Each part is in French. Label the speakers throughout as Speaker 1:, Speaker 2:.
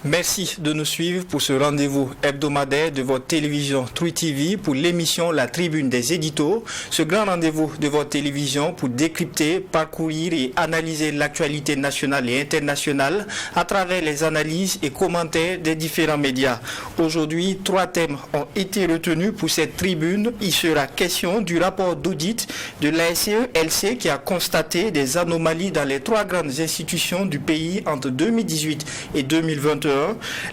Speaker 1: Merci de nous suivre pour ce rendez-vous hebdomadaire de votre télévision True TV pour l'émission La Tribune des éditos. Ce grand rendez-vous de votre télévision pour décrypter, parcourir et analyser l'actualité nationale et internationale à travers les analyses et commentaires des différents médias. Aujourd'hui, 3 thèmes ont été retenus pour cette tribune. Il sera question du rapport d'audit de la SCE-LC qui a constaté des anomalies dans les 3 grandes institutions du pays entre 2018 et 2021.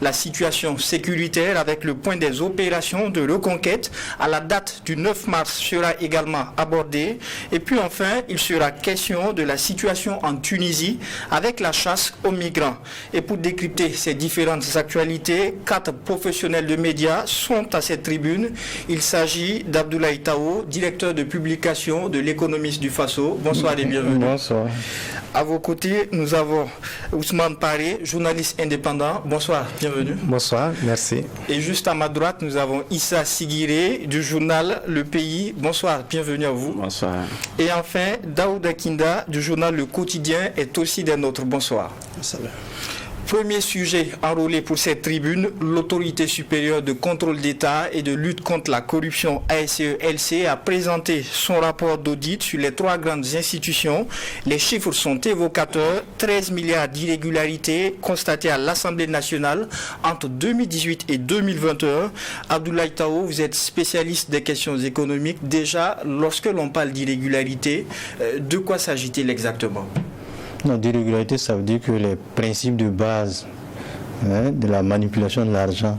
Speaker 1: La situation sécuritaire avec le point des opérations de reconquête à la date du 9 mars sera également abordée. Et puis enfin, il sera question de la situation en Tunisie avec la chasse aux migrants. Et pour décrypter ces différentes actualités, 4 professionnels de médias sont à cette tribune. Il s'agit d'Abdoulaye Tao, directeur de publication de l'Économiste du Faso. Bonsoir et bienvenue.
Speaker 2: Bonsoir.
Speaker 1: À vos côtés, nous avons Ousmane Paré, journaliste indépendant. Bonsoir, bienvenue.
Speaker 2: Bonsoir, merci.
Speaker 1: Et juste à ma droite, nous avons Issa Sigiré du journal Le Pays. Bonsoir, bienvenue à vous.
Speaker 3: Bonsoir.
Speaker 1: Et enfin, Daouda Kinda du journal Le Quotidien est aussi des nôtres. Bonsoir.
Speaker 3: Salut.
Speaker 1: Premier sujet enrôlé pour cette tribune, l'autorité supérieure de contrôle d'État et de lutte contre la corruption ASCE-LC a présenté son rapport d'audit sur les 3 grandes institutions. Les chiffres sont évocateurs, 13 milliards d'irrégularités constatées à l'Assemblée nationale entre 2018 et 2021. Abdoulaye Tao, vous êtes spécialiste des questions économiques. Déjà, lorsque l'on parle d'irrégularité, de quoi s'agit-il exactement ?
Speaker 2: Non, d'irrégularité, ça veut dire que les principes de base de la manipulation de l'argent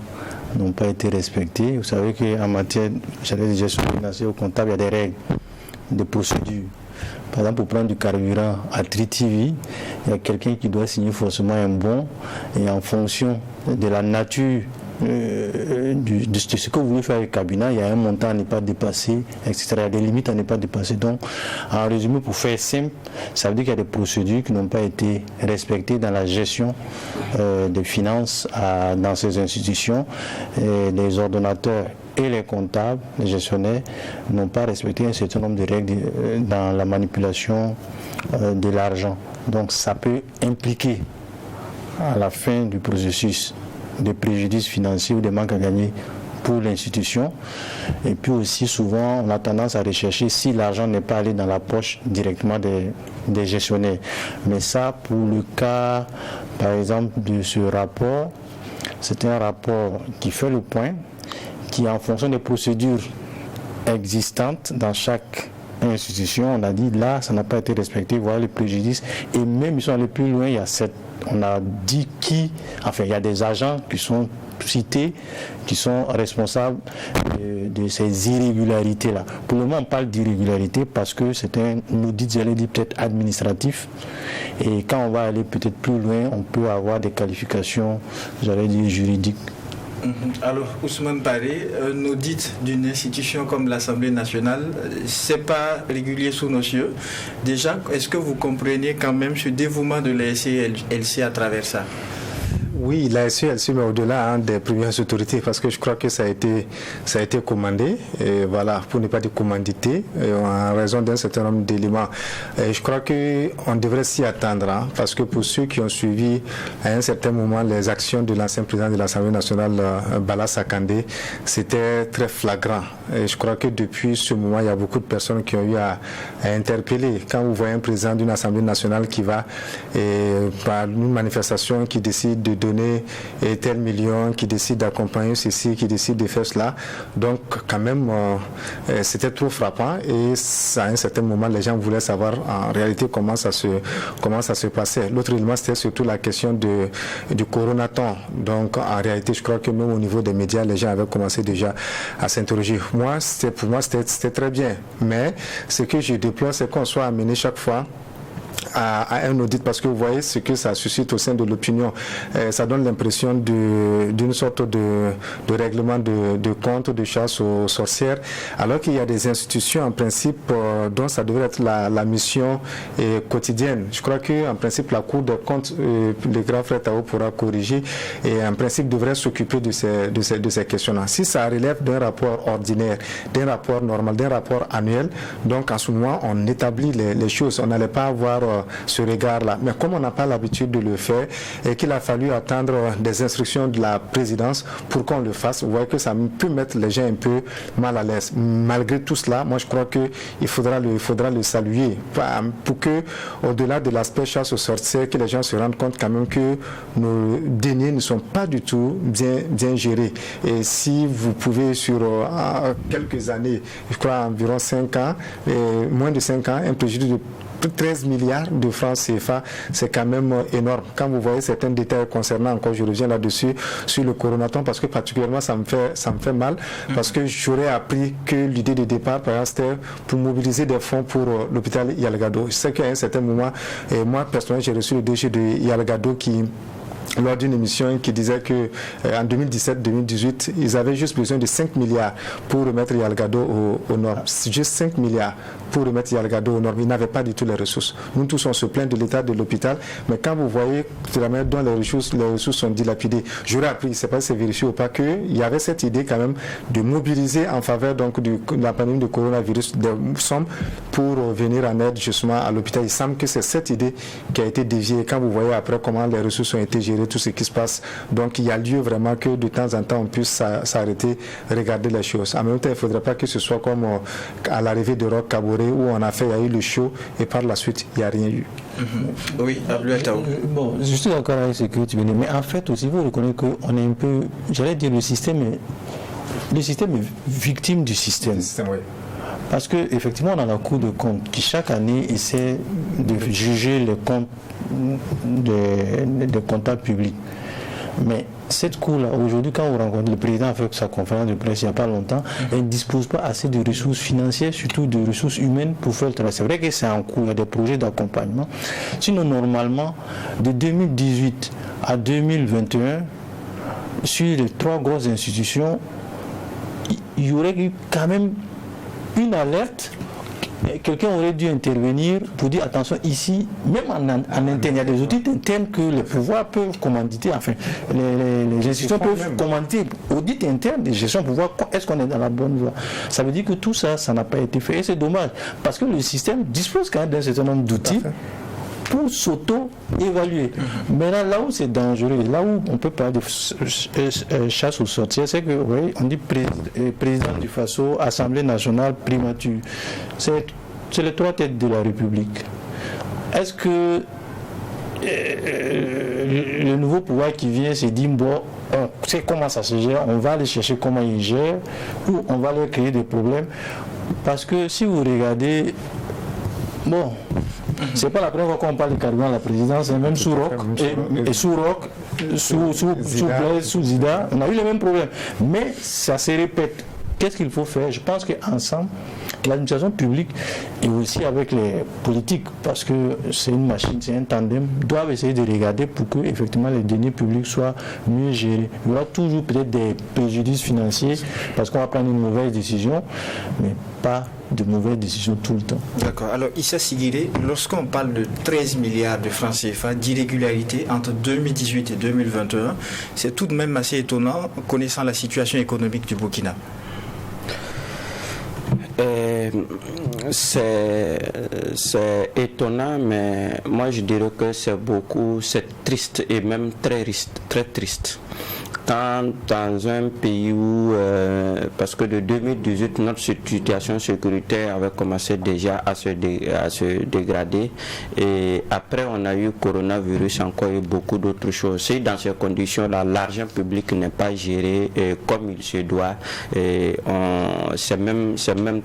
Speaker 2: n'ont pas été respectés. Vous savez qu'en matière de gestion financière ou comptable, il y a des règles, des procédures. Par exemple, pour prendre du carburant à True TV, il y a quelqu'un qui doit signer forcément un bon et en fonction de la nature de ce que vous voulez faire avec le cabinet, il y a un montant à ne pas dépasser, etc. Il y a des limites à ne pas dépasser. Donc, en résumé, pour faire simple, ça veut dire qu'il y a des procédures qui n'ont pas été respectées dans la gestion des finances dans ces institutions. Et les ordonnateurs et les comptables, les gestionnaires, n'ont pas respecté un certain nombre de règles dans la manipulation de l'argent. Donc, ça peut impliquer à la fin du processus des préjudices financiers ou des manques à gagner pour l'institution. Et puis aussi, souvent, on a tendance à rechercher si l'argent n'est pas allé dans la poche directement des gestionnaires. Mais ça, pour le cas, par exemple, de ce rapport, c'est un rapport qui fait le point, qui, en fonction des procédures existantes dans chaque institution, on a dit là, ça n'a pas été respecté, voilà les préjudices. Et même, ils sont allés plus loin, on a dit il y a des agents qui sont cités, qui sont responsables de ces irrégularités-là. Pour le moment, on parle d'irrégularité parce que c'est un audit, j'allais dire peut-être administratif. Et quand on va aller peut-être plus loin, on peut avoir des qualifications, j'allais dire juridiques.
Speaker 1: Alors, Ousmane Paré, un audit d'une institution comme l'Assemblée nationale, c'est pas régulier sous nos yeux. Déjà, est-ce que vous comprenez quand même ce dévouement de la SCE-LC à travers ça ?
Speaker 4: Oui, la SCE-LC, mais au-delà des premières autorités, parce que je crois que ça a été commandé, et voilà, pour ne pas dire commandité, en raison d'un certain nombre d'éléments. Et je crois qu'on devrait s'y attendre, parce que pour ceux qui ont suivi à un certain moment les actions de l'ancien président de l'Assemblée nationale, Bala Sakandé, c'était très flagrant. Et je crois que depuis ce moment, il y a beaucoup de personnes qui ont eu à interpeller. Quand vous voyez un président d'une Assemblée nationale qui va, par une manifestation, qui décide de donner tel million, qui décide d'accompagner ceci, qui décide de faire cela. Donc quand même, c'était trop frappant et à un certain moment, les gens voulaient savoir en réalité comment ça se passait. L'autre élément, c'était surtout la question du coronaton. Donc en réalité, je crois que même au niveau des médias, les gens avaient commencé déjà à s'interroger. Pour moi, c'était très bien. Mais ce que je déplore, c'est qu'on soit amené chaque fois à un audit, parce que vous voyez ce que ça suscite au sein de l'opinion. Ça donne l'impression d'une sorte de règlement de compte, de chasse aux sorcières, alors qu'il y a des institutions en principe dont ça devrait être la mission quotidienne. Je crois qu'en principe la Cour des comptes, le grand frère Tao pourra corriger, et en principe devrait s'occuper de ces questions-là. Si ça relève d'un rapport ordinaire, d'un rapport normal, d'un rapport annuel, donc en ce moment on établit les choses. On n'allait pas avoir ce regard-là. Mais comme on n'a pas l'habitude de le faire et qu'il a fallu attendre des instructions de la présidence pour qu'on le fasse, vous voyez que ça peut mettre les gens un peu mal à l'aise. Malgré tout cela, moi je crois qu'il faudra le saluer pour que, au-delà de l'aspect chasse aux sorcières, que les gens se rendent compte quand même que nos deniers ne sont pas du tout bien gérés. Et si vous pouvez sur quelques années, je crois environ 5 ans, moins de 5 ans, un préjudice de 13 milliards de francs CFA, c'est quand même énorme. Quand vous voyez certains détails concernant, encore je reviens là-dessus, sur le coronaton, parce que particulièrement ça me fait mal, parce que j'aurais appris que l'idée de départ, par exemple, c'était pour mobiliser des fonds pour l'hôpital Yalgado. Je sais qu'à un certain moment, moi personnellement, j'ai reçu le DG de Yalgado qui, lors d'une émission, qui disait que en 2017-2018, ils avaient juste besoin de 5 milliards pour remettre Yalgado au nord. C'est juste 5 milliards pour remettre Yalgado au nord. Ils n'avaient pas du tout les ressources. Nous tous, on se plaint de l'état de l'hôpital, mais quand vous voyez de la manière dont les ressources sont dilapidées, j'aurais appris, je ne sais pas si c'est vérifié ou pas, qu'il y avait cette idée quand même de mobiliser en faveur donc, de la pandémie de coronavirus des sommes pour venir en aide justement à l'hôpital. Il semble que c'est cette idée qui a été déviée. Quand vous voyez après comment les ressources ont été gérées, tout ce qui se passe, donc il y a lieu vraiment que de temps en temps on puisse s'arrêter, regarder les choses. En même temps, il ne faudrait pas que ce soit comme à l'arrivée de Roch Kaboré où on a fait, il y a eu le show et par la suite il n'y a rien eu.
Speaker 1: Oui, Abdoulaye Taou.
Speaker 2: Bon, je suis d'accord avec ce que tu venais, mais en fait aussi vous reconnaissez qu'on est un peu, j'allais dire le système est victime du système.
Speaker 4: Oui.
Speaker 2: Parce qu'effectivement, on a la Cour de compte qui chaque année essaie de juger les comptes des comptables publics. Mais cette Cour-là, aujourd'hui, quand vous rencontrez le président avec sa conférence de presse il n'y a pas longtemps, elle ne dispose pas assez de ressources financières, surtout de ressources humaines pour faire le travail. C'est vrai que c'est en cours, il y a des projets d'accompagnement. Sinon, normalement, de 2018 à 2021, sur les 3 grosses institutions, il y aurait eu quand même une alerte, quelqu'un aurait dû intervenir pour dire attention ici, même en interne, il y a des outils internes que les pouvoirs peuvent commanditer, enfin les institutions peuvent commanditer, audit interne de gestion pour voir est-ce qu'on est dans la bonne voie. Ça veut dire que tout ça, ça n'a pas été fait et c'est dommage parce que le système dispose quand même d'un certain nombre d'outils pour s'auto-évaluer. Maintenant, là où c'est dangereux, là où on peut parler de chasse aux sorcières, c'est que, oui, on dit président du FASO, Assemblée nationale, primature. C'est les 3 têtes de la République. Est-ce que le nouveau pouvoir qui vient se dit, bon, on sait comment ça se gère, on va aller chercher comment ils gèrent, ou on va leur créer des problèmes? Parce que si vous regardez, bon, c'est pas la première fois qu'on parle de carburant à la présidence, même sous Roch, et sous Roch, sous Zida, on a eu les mêmes problèmes. Mais ça se répète. Qu'est-ce qu'il faut faire? Je pense qu'ensemble, l'administration publique et aussi avec les politiques, parce que c'est une machine, c'est un tandem, doivent essayer de regarder pour que effectivement les deniers publics soient mieux gérés. Il y aura toujours peut-être des préjudices financiers parce qu'on va prendre une mauvaise décision, mais pas de mauvaises décisions tout le temps.
Speaker 1: D'accord. Alors Issa Sigiré, lorsqu'on parle de 13 milliards de francs CFA d'irrégularité entre 2018 et 2021, c'est tout de même assez étonnant connaissant la situation économique du Burkina.
Speaker 3: C'est étonnant, mais moi je dirais que c'est triste et même très triste. Quand dans un pays où, parce que de 2018, notre situation sécuritaire avait commencé déjà à se dégrader, et après on a eu coronavirus, encore eu beaucoup d'autres choses. Si dans ces conditions-là, l'argent public n'est pas géré comme il se doit, c'est même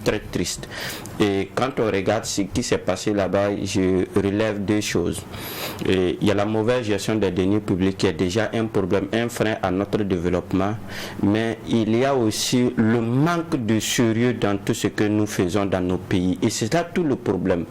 Speaker 3: très triste. Et quand on regarde ce qui s'est passé là-bas, je relève 2 choses. Il y a la mauvaise gestion des deniers publics qui est déjà un problème, un frein à notre développement, mais il y a aussi le manque de sérieux dans tout ce que nous faisons dans nos pays, et c'est là tout le problème,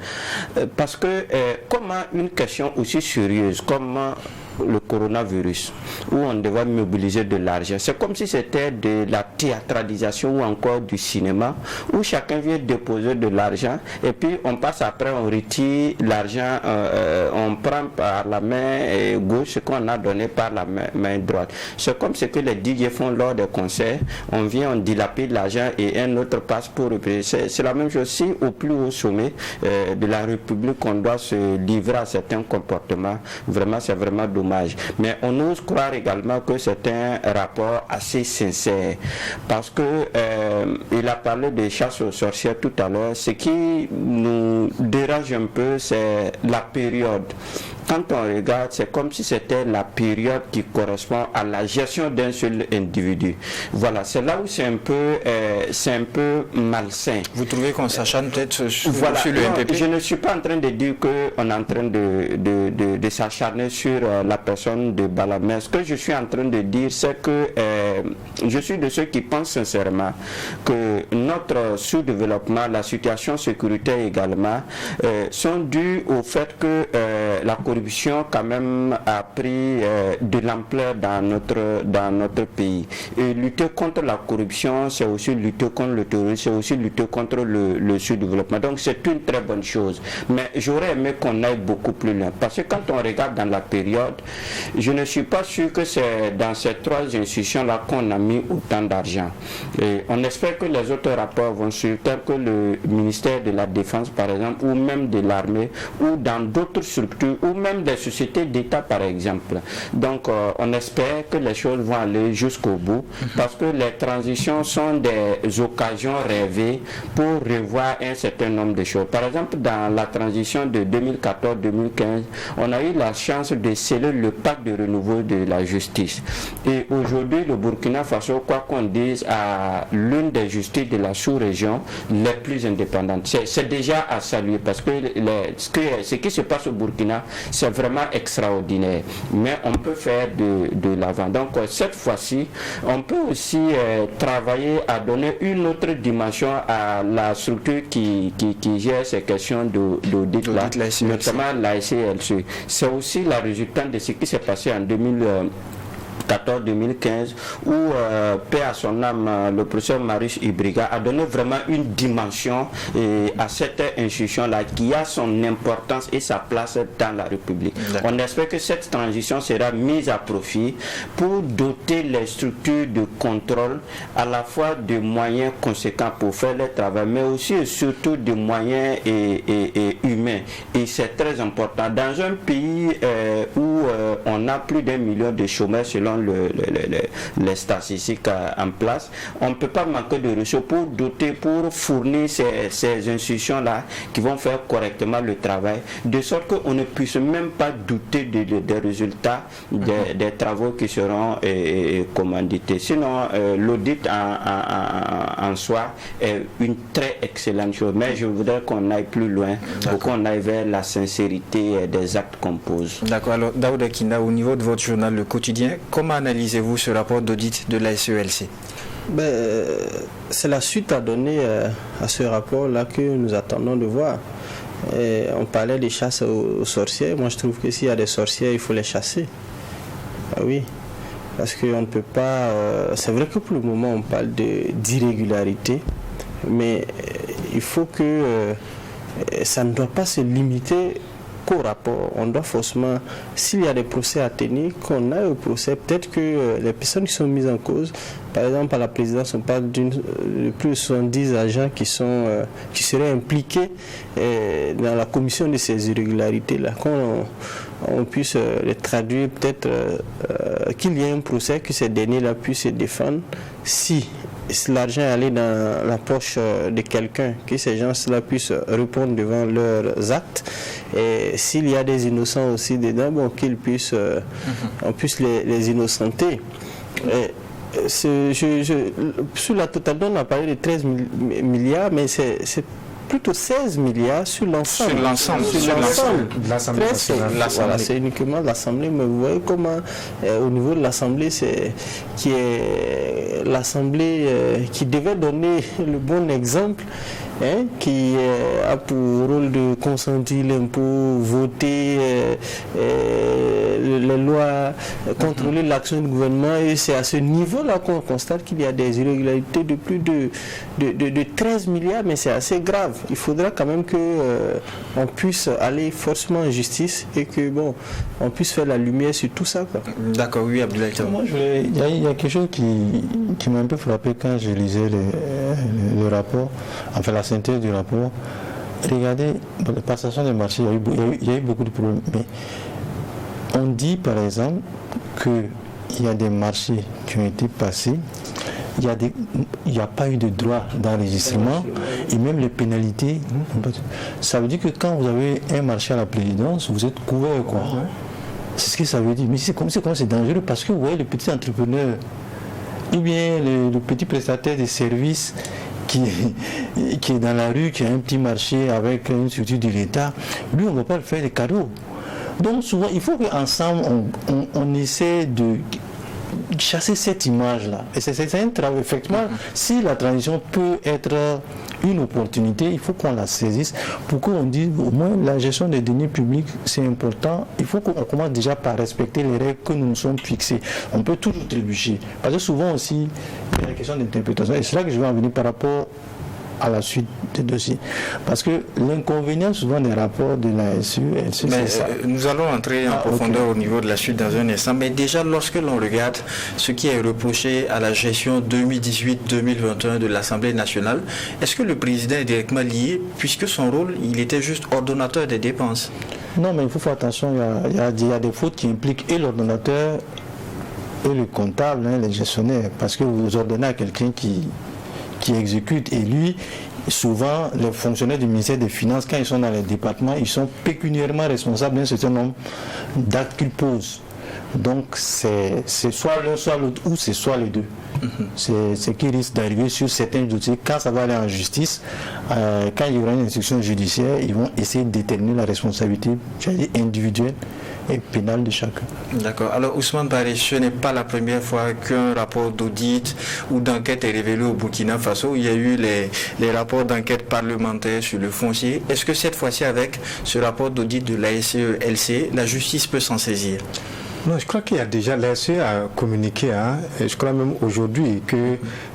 Speaker 3: parce que comment une question aussi sérieuse, comment le coronavirus, où on devait mobiliser de l'argent. C'est comme si c'était de la théâtralisation ou encore du cinéma, où chacun vient déposer de l'argent et puis on passe après, on retire l'argent, on prend par la main gauche ce qu'on a donné par la main droite. C'est comme ce que les DJ font lors des concerts. On vient, on dilapide l'argent et un autre passe pour repayer. C'est la même chose si au plus haut sommet de la République on doit se livrer à certains comportements. Vraiment, c'est vraiment dommage. Mais on ose croire également que c'est un rapport assez sincère parce que il a parlé de chasse aux sorcières tout à l'heure. Ce qui nous dérange un peu, c'est la période. Quand on regarde, c'est comme si c'était la période qui correspond à la gestion d'un seul individu. Voilà, c'est là où c'est un peu malsain.
Speaker 1: Vous trouvez qu'on s'acharne peut-être sur
Speaker 3: le
Speaker 1: NPP?
Speaker 3: Je ne suis pas en train de dire qu'on est en train de s'acharner sur la personne de Bala. Mais ce que je suis en train de dire, c'est que je suis de ceux qui pensent sincèrement que notre sous-développement, la situation sécuritaire également, sont dus au fait que la corruption quand même a pris de l'ampleur dans notre pays. Et lutter contre la corruption, c'est aussi lutter contre le terrorisme, c'est aussi lutter contre le sous-développement. Donc c'est une très bonne chose. Mais j'aurais aimé qu'on aille beaucoup plus loin. Parce que quand on regarde dans la période, je ne suis pas sûr que c'est dans ces trois institutions-là qu'on a mis autant d'argent. Et on espère que les autres rapports vont suivre, tels que le ministère de la Défense, par exemple, ou même de l'armée, ou dans d'autres structures, ou même des sociétés d'État par exemple. Donc on espère que les choses vont aller jusqu'au bout parce que les transitions sont des occasions rêvées pour revoir un certain nombre de choses. Par exemple, dans la transition de 2014-2015, on a eu la chance de sceller le pacte de renouveau de la justice. Et aujourd'hui, le Burkina Faso, quoi qu'on dise, a l'une des justices de la sous-région les plus indépendantes. C'est déjà à saluer parce que ce qui se passe au Burkina, c'est vraiment extraordinaire, mais on peut faire de l'avant. Donc cette fois-ci, on peut aussi travailler à donner une autre dimension à la structure qui gère ces questions d'audit là, notamment la SCLC. C'est aussi la résultante de ce qui s'est passé en 2014-2015 où, paix à son âme, le professeur Marius Ibriga a donné vraiment une dimension à cette institution-là qui a son importance et sa place dans la République. On espère que cette transition sera mise à profit pour doter les structures de contrôle à la fois de moyens conséquents pour faire le travail, mais aussi et surtout de moyens humains. Et c'est très important. Dans un pays où on a plus d'1 million de chômeurs selon les statistiques en place, on ne peut pas manquer de ressources pour doter, pour fournir ces institutions-là qui vont faire correctement le travail, de sorte qu'on ne puisse même pas douter des résultats des travaux qui seront commandités. Sinon, l'audit en soi est une très excellente chose, mais je voudrais qu'on aille plus loin, pour qu'on aille vers la sincérité des actes qu'on pose.
Speaker 1: D'accord. Alors, Daouda Kinda, au niveau de votre journal Le Quotidien, comment analysez-vous ce rapport d'audit de la SELC?
Speaker 5: C'est la suite à donner à ce rapport-là que nous attendons de voir. On parlait des chasses aux sorcières. Moi, je trouve que s'il y a des sorcières, il faut les chasser. Ah oui, parce qu'on ne peut pas... c'est vrai que pour le moment, on parle d'irrégularité, mais il faut que ça ne doit pas se limiter qu'au rapport. On doit forcément, s'il y a des procès à tenir, qu'on aille au procès. Peut-être que les personnes qui sont mises en cause, par exemple à la présidence, on parle de plus de 70 agents qui seraient impliqués dans la commission de ces irrégularités-là. On puisse les traduire, peut-être qu'il y ait un procès, que ces derniers-là puissent se défendre si l'argent est allé dans la poche de quelqu'un, que ces gens-là puissent répondre devant leurs actes. Et s'il y a des innocents aussi dedans, bon, qu'ils puissent, on puisse les innocenter. Sur la totalité, on a parlé de 13 milliards, mais c'est plutôt 16 milliards sur l'ensemble.
Speaker 1: Sur l'ensemble
Speaker 5: de l'Assemblée nationale. Voilà, c'est uniquement l'Assemblée, mais vous voyez comment au niveau de l'Assemblée, qui est l'Assemblée qui devait donner le bon exemple, qui a pour rôle de consentir l'impôt, voter les lois, contrôler l'action du gouvernement, et c'est à ce niveau-là qu'on constate qu'il y a des irrégularités de plus de 13 milliards, mais c'est assez grave. Il faudra quand même qu'on puisse aller forcément en justice et que on puisse faire la lumière sur tout ça, quoi.
Speaker 1: D'accord, oui, Abdoulaye.
Speaker 2: Moi, il y a quelque chose qui m'a un peu frappé quand je lisais le rapport, enfin la synthèse du rapport. Regardez, dans la passation des marchés, il y a eu beaucoup de problèmes. Mais on dit par exemple qu'il y a des marchés qui ont été passés, il n'y a pas eu de droit d'enregistrement et même les pénalités. Ça veut dire que quand vous avez un marché à la présidence, vous êtes couvert, quoi. C'est ce que ça veut dire. Mais c'est dangereux parce que vous voyez le petit entrepreneur ou bien le petit prestataire de services qui est dans la rue, qui a un petit marché avec une structure de l'État, lui on ne va pas le faire des cadeaux. Donc souvent il faut qu'ensemble on essaie de chasser cette image-là. Et c'est un travail, effectivement, si la transition peut être une opportunité, il faut qu'on la saisisse pour qu'on dise au moins la gestion des deniers publics, c'est important. Il faut qu'on commence déjà par respecter les règles que nous nous sommes fixées. On peut toujours trébucher. Parce que souvent aussi, il y a une question d'interprétation. Et c'est là que je vais en venir par rapport à la suite des dossiers. Parce que l'inconvénient souvent des rapports de la SU, c'est ça.
Speaker 1: Nous allons entrer en profondeur au niveau de la suite dans un instant. Mais déjà, lorsque l'on regarde ce qui est reproché à la gestion 2018-2021 de l'Assemblée nationale, est-ce que le président est directement lié, puisque son rôle, il était juste ordonnateur des dépenses?
Speaker 2: Non, mais il faut faire attention, il y a des fautes qui impliquent et l'ordonnateur et le comptable, les gestionnaires, parce que vous ordonnez à quelqu'un qui exécute, et lui, souvent, les fonctionnaires du ministère des Finances, quand ils sont dans les départements, ils sont pécuniairement responsables d'un certain nombre d'actes qu'ils posent. Donc, c'est soit l'un, soit l'autre, ou c'est soit les deux. C'est ce qui risque d'arriver sur certains dossiers. Quand ça va aller en justice, quand il y aura une instruction judiciaire, ils vont essayer de déterminer la responsabilité individuelle et pénale de chacun.
Speaker 1: D'accord. Alors Ousmane Baré, ce n'est pas la première fois qu'un rapport d'audit ou d'enquête est révélé au Burkina Faso. Il y a eu les rapports d'enquête parlementaire sur le foncier. Est-ce que cette fois-ci, avec ce rapport d'audit de l'ASE-LC, la justice peut s'en saisir?
Speaker 4: Non, je crois qu'il y a déjà, l'ASE a communiqué, et je crois même aujourd'hui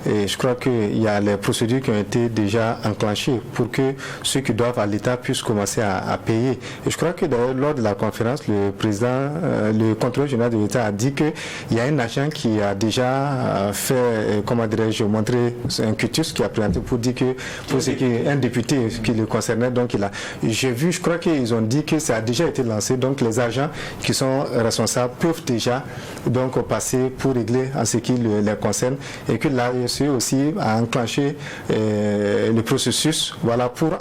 Speaker 4: je crois qu'il y a les procédures qui ont été déjà enclenchées pour que ceux qui doivent à l'État puissent commencer à payer. Et je crois que d'ailleurs, lors de la conférence, le président, le contrôleur général de l'État a dit qu'il y a un agent qui a déjà fait, comment dirais-je, montré un quitus qui a présenté pour dire que, pour ce qui est un député qui le concernait, donc j'ai vu, je crois qu'ils ont dit que ça a déjà été lancé, donc les agents qui sont responsables peuvent déjà donc passer pour régler en ce qui les concerne, et que l'ASE aussi a enclenché le processus, voilà, pour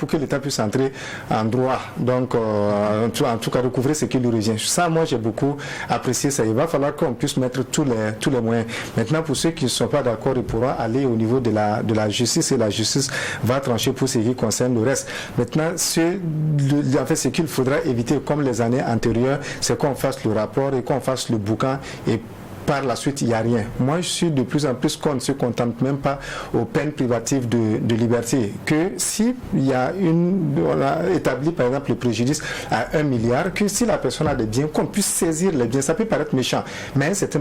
Speaker 4: que l'État puisse entrer en droit, donc en tout cas recouvrer ce qui lui revient. Ça, moi j'ai beaucoup apprécié ça. Il va falloir qu'on puisse mettre tous les moyens. Maintenant, pour ceux qui ne sont pas d'accord, ils pourront aller au niveau de la justice, et la justice va trancher pour ce qui concerne le reste. Maintenant, ce qu'il faudra éviter, comme les années antérieures, c'est qu'on fasse le rapport et qu'on fasse le bouquin, et par la suite, il n'y a rien. Moi, je suis de plus en plus qu'on ne se contente même pas aux peines privatives de liberté. Que si on a établi par exemple le préjudice à 1 milliard, que si la personne a des biens, qu'on puisse saisir les biens. Ça peut paraître méchant, mais c'est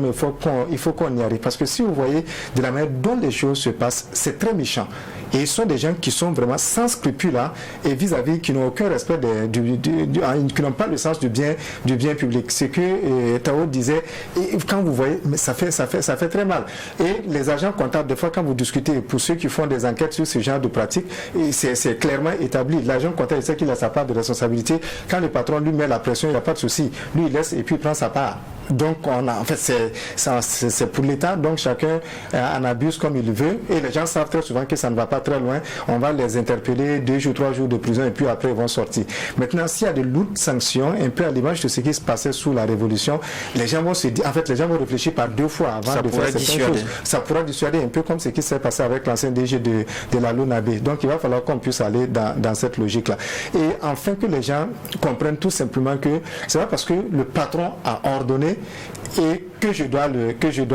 Speaker 4: il faut qu'on y arrive. Parce que si vous voyez de la manière dont les choses se passent, c'est très méchant. Et ils sont des gens qui sont vraiment sans scrupules, et vis-à-vis, qui n'ont aucun respect, qui n'ont pas le sens du bien public. C'est que Tao disait, et quand vous voyez, mais ça fait très mal. Et les agents comptables, des fois, quand vous discutez, pour ceux qui font des enquêtes sur ce genre de pratiques, c'est clairement établi. L'agent comptable, il sait qu'il a sa part de responsabilité. Quand le patron lui met la pression, il n'y a pas de souci. Lui, il laisse et puis il prend sa part. Donc, c'est pour l'État, donc chacun en abuse comme il veut, et les gens savent très souvent que ça ne va pas très loin. On va les interpeller 2 jours, 3 jours de prison, et puis après ils vont sortir. Maintenant, s'il y a de lourdes sanctions, un peu à l'image de ce qui se passait sous la Révolution, les gens vont se dire, les gens vont réfléchir par 2 fois avant de faire certaines choses. Ça pourra dissuader, un peu comme ce qui s'est passé avec l'ancien DG de la LONABE. Donc, il va falloir qu'on puisse aller dans cette logique-là. Et enfin, que les gens comprennent tout simplement que c'est pas parce que le patron a ordonné et que je dois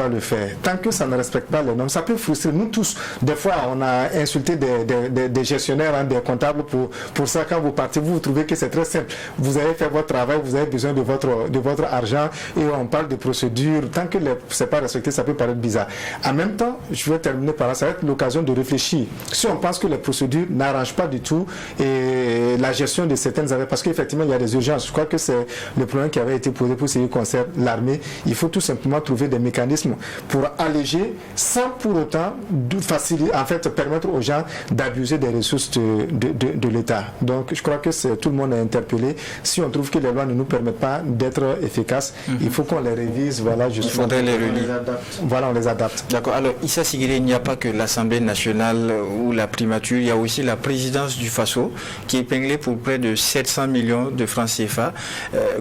Speaker 4: le faire. Tant que ça ne respecte pas les normes, ça peut frustrer. Nous tous, des fois, on a insulté des gestionnaires, hein, des comptables pour ça. Quand vous partez, vous trouvez que c'est très simple. Vous avez fait votre travail, vous avez besoin de votre argent et on parle de procédures. Tant que ce n'est pas respecté, ça peut paraître bizarre. En même temps, je vais terminer par là, ça va être l'occasion de réfléchir. Si on pense que les procédures n'arrangent pas du tout et la gestion de certaines affaires, parce qu'effectivement, il y a des urgences. Je crois que c'est le problème qui avait été posé pour ce qui concerne l'armée. Il faut tout simplement trouver des mécanismes pour alléger sans pour autant faciliter, en fait, permettre aux gens d'abuser des ressources de l'État. Donc, je crois que tout le monde est interpellé. Si on trouve que les lois ne nous permettent pas d'être efficaces, il faut qu'on les révise. Voilà,
Speaker 1: il faudrait les relire.
Speaker 4: Voilà, on les adapte.
Speaker 1: D'accord. Alors, Issa Sigiré, il n'y a pas que l'Assemblée nationale ou la primature, il y a aussi la présidence du FASO qui est épinglée pour près de 700 millions de francs CFA.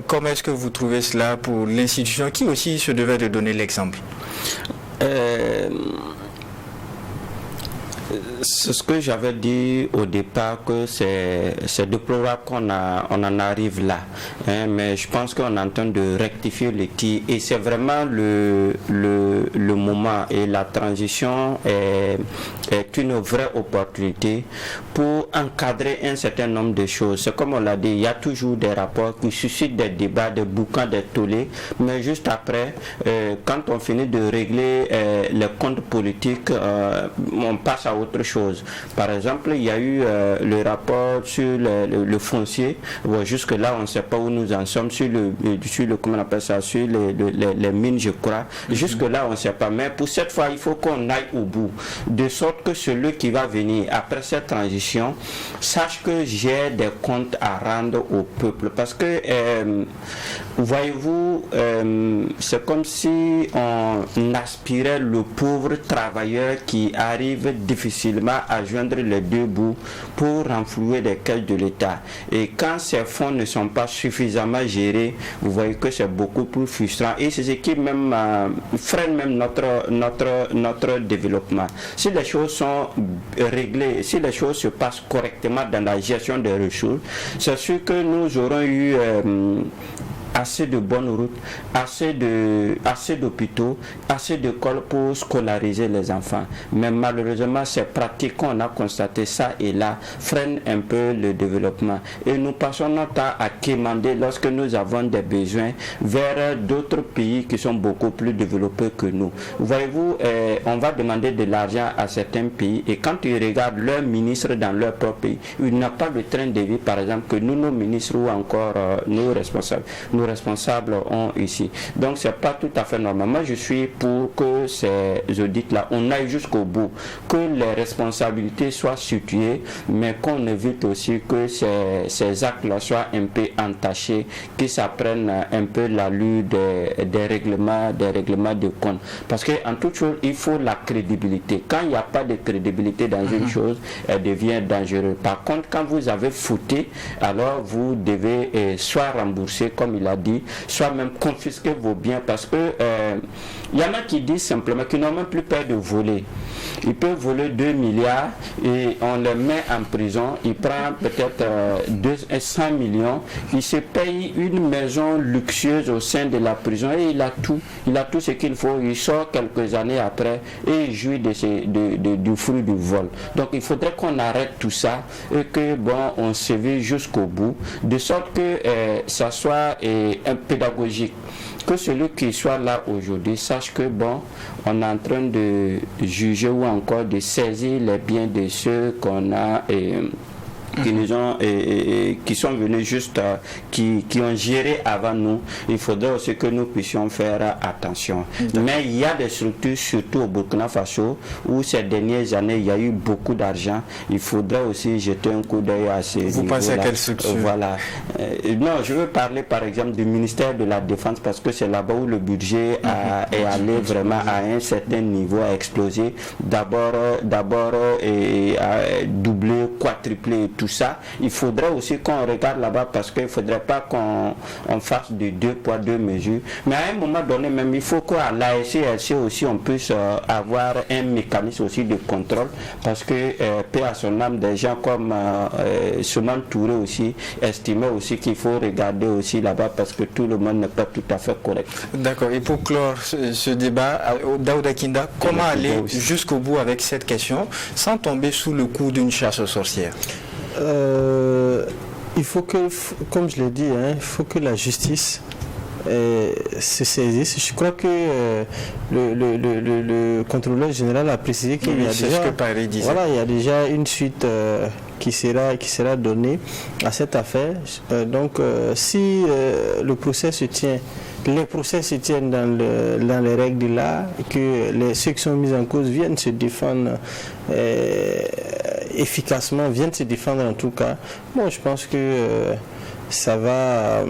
Speaker 1: Comment est-ce que vous trouvez cela pour l'institution qui aussi se devait de donner l'exemple?
Speaker 3: C'est ce que j'avais dit au départ, que c'est déplorable qu'on en arrive là. Hein, mais je pense qu'on est en train de rectifier le tir et c'est vraiment le moment et la transition est une vraie opportunité pour encadrer un certain nombre de choses. C'est comme on l'a dit, il y a toujours des rapports qui suscitent des débats, des bouquins, des tollés, mais juste après, quand on finit de régler les comptes politiques, on passe à autre chose. Par exemple, il y a eu le rapport sur le foncier. Bon, jusque là, on ne sait pas où nous en sommes sur le comment on appelle ça, sur les mines, je crois. Jusque là, on ne sait pas. Mais pour cette fois, il faut qu'on aille au bout, de sorte que celui qui va venir après cette transition sache que j'ai des comptes à rendre au peuple. Parce que voyez-vous, c'est comme si on aspirait le pauvre travailleur qui arrive difficilement à joindre les deux bouts pour renflouer les caisses de l'État. Et quand ces fonds ne sont pas suffisamment gérés, vous voyez que c'est beaucoup plus frustrant. Et c'est ce qui même freine même notre développement. Si les choses sont réglées, si les choses se passent correctement dans la gestion des ressources, c'est sûr que nous aurons eu assez de bonnes routes, assez d'hôpitaux, assez d'écoles pour scolariser les enfants. Mais malheureusement, ces pratiques qu'on a constatées ça et là freinent un peu le développement. Et nous passons notre temps à quémander lorsque nous avons des besoins vers d'autres pays qui sont beaucoup plus développés que nous. Voyez-vous, on va demander de l'argent à certains pays et quand ils regardent leurs ministres dans leur propre pays, ils n'ont pas le train de vie, par exemple, que nous, nos ministres ou encore nos responsables ont ici. Donc c'est pas tout à fait normal. Moi je suis pour que ces audits-là, on aille jusqu'au bout, que les responsabilités soient situées, mais qu'on évite aussi que ces actes-là soient un peu entachés, que ça prenne un peu l'allure des règlements de compte. Parce qu'en toute chose, il faut la crédibilité. Quand il n'y a pas de crédibilité dans une chose, elle devient dangereuse. Par contre, quand vous avez fauté, alors vous devez soit rembourser, comme il a dit, soit même confisquer vos biens, parce que il y en a qui disent simplement qu'ils n'ont même plus peur de voler. Ils peuvent voler 2 milliards et on les met en prison, il prend peut-être 100 millions, il se paye une maison luxueuse au sein de la prison et il a tout ce qu'il faut, il sort quelques années après et il jouit du fruit du vol. Donc il faudrait qu'on arrête tout ça et que on sévit jusqu'au bout, de sorte que ça soit pédagogique, que celui qui soit là aujourd'hui sache que on est en train de juger ou encore de saisir les biens de ceux qu'on a qui nous ont qui sont venus juste qui ont géré avant nous. Il faudrait aussi que nous puissions faire attention. Mais il y a des structures, surtout au Burkina Faso, où ces dernières années il y a eu beaucoup d'argent. Il faudrait aussi jeter un coup d'œil à ces
Speaker 1: Vous pensez à quelle structure?
Speaker 3: Voilà. Non, je veux parler par exemple du ministère de la Défense, parce que c'est là-bas où le budget est allé vraiment à un certain niveau, a explosé. D'abord a doublé, quadruplé et tout ça, il faudrait aussi qu'on regarde là-bas parce qu'il ne faudrait pas qu'on fasse de 2 poids 2 mesures. Mais à un moment donné même, il faut qu'à l'ASC aussi on puisse avoir un mécanisme aussi de contrôle parce que paix à son âme, des gens comme Souman Touré aussi estimaient aussi qu'il faut regarder aussi là-bas parce que tout le monde n'est pas tout à fait correct.
Speaker 1: D'accord. Et pour clore ce débat, Daouda Kinda, comment aller jusqu'au bout avec cette question sans tomber sous le coup d'une chasse aux sorcières?
Speaker 5: Il faut que, comme je l'ai dit, il faut que la justice se saisisse. Je crois que le contrôleur général a précisé qu'il y a déjà, il y a déjà une suite qui sera donnée à cette affaire. Donc, si le procès se tient, les procès se tiennent dans les règles de l'art, que ceux qui sont mis en cause viennent se défendre efficacement, viennent se défendre en tout cas. Moi, je pense que ça va.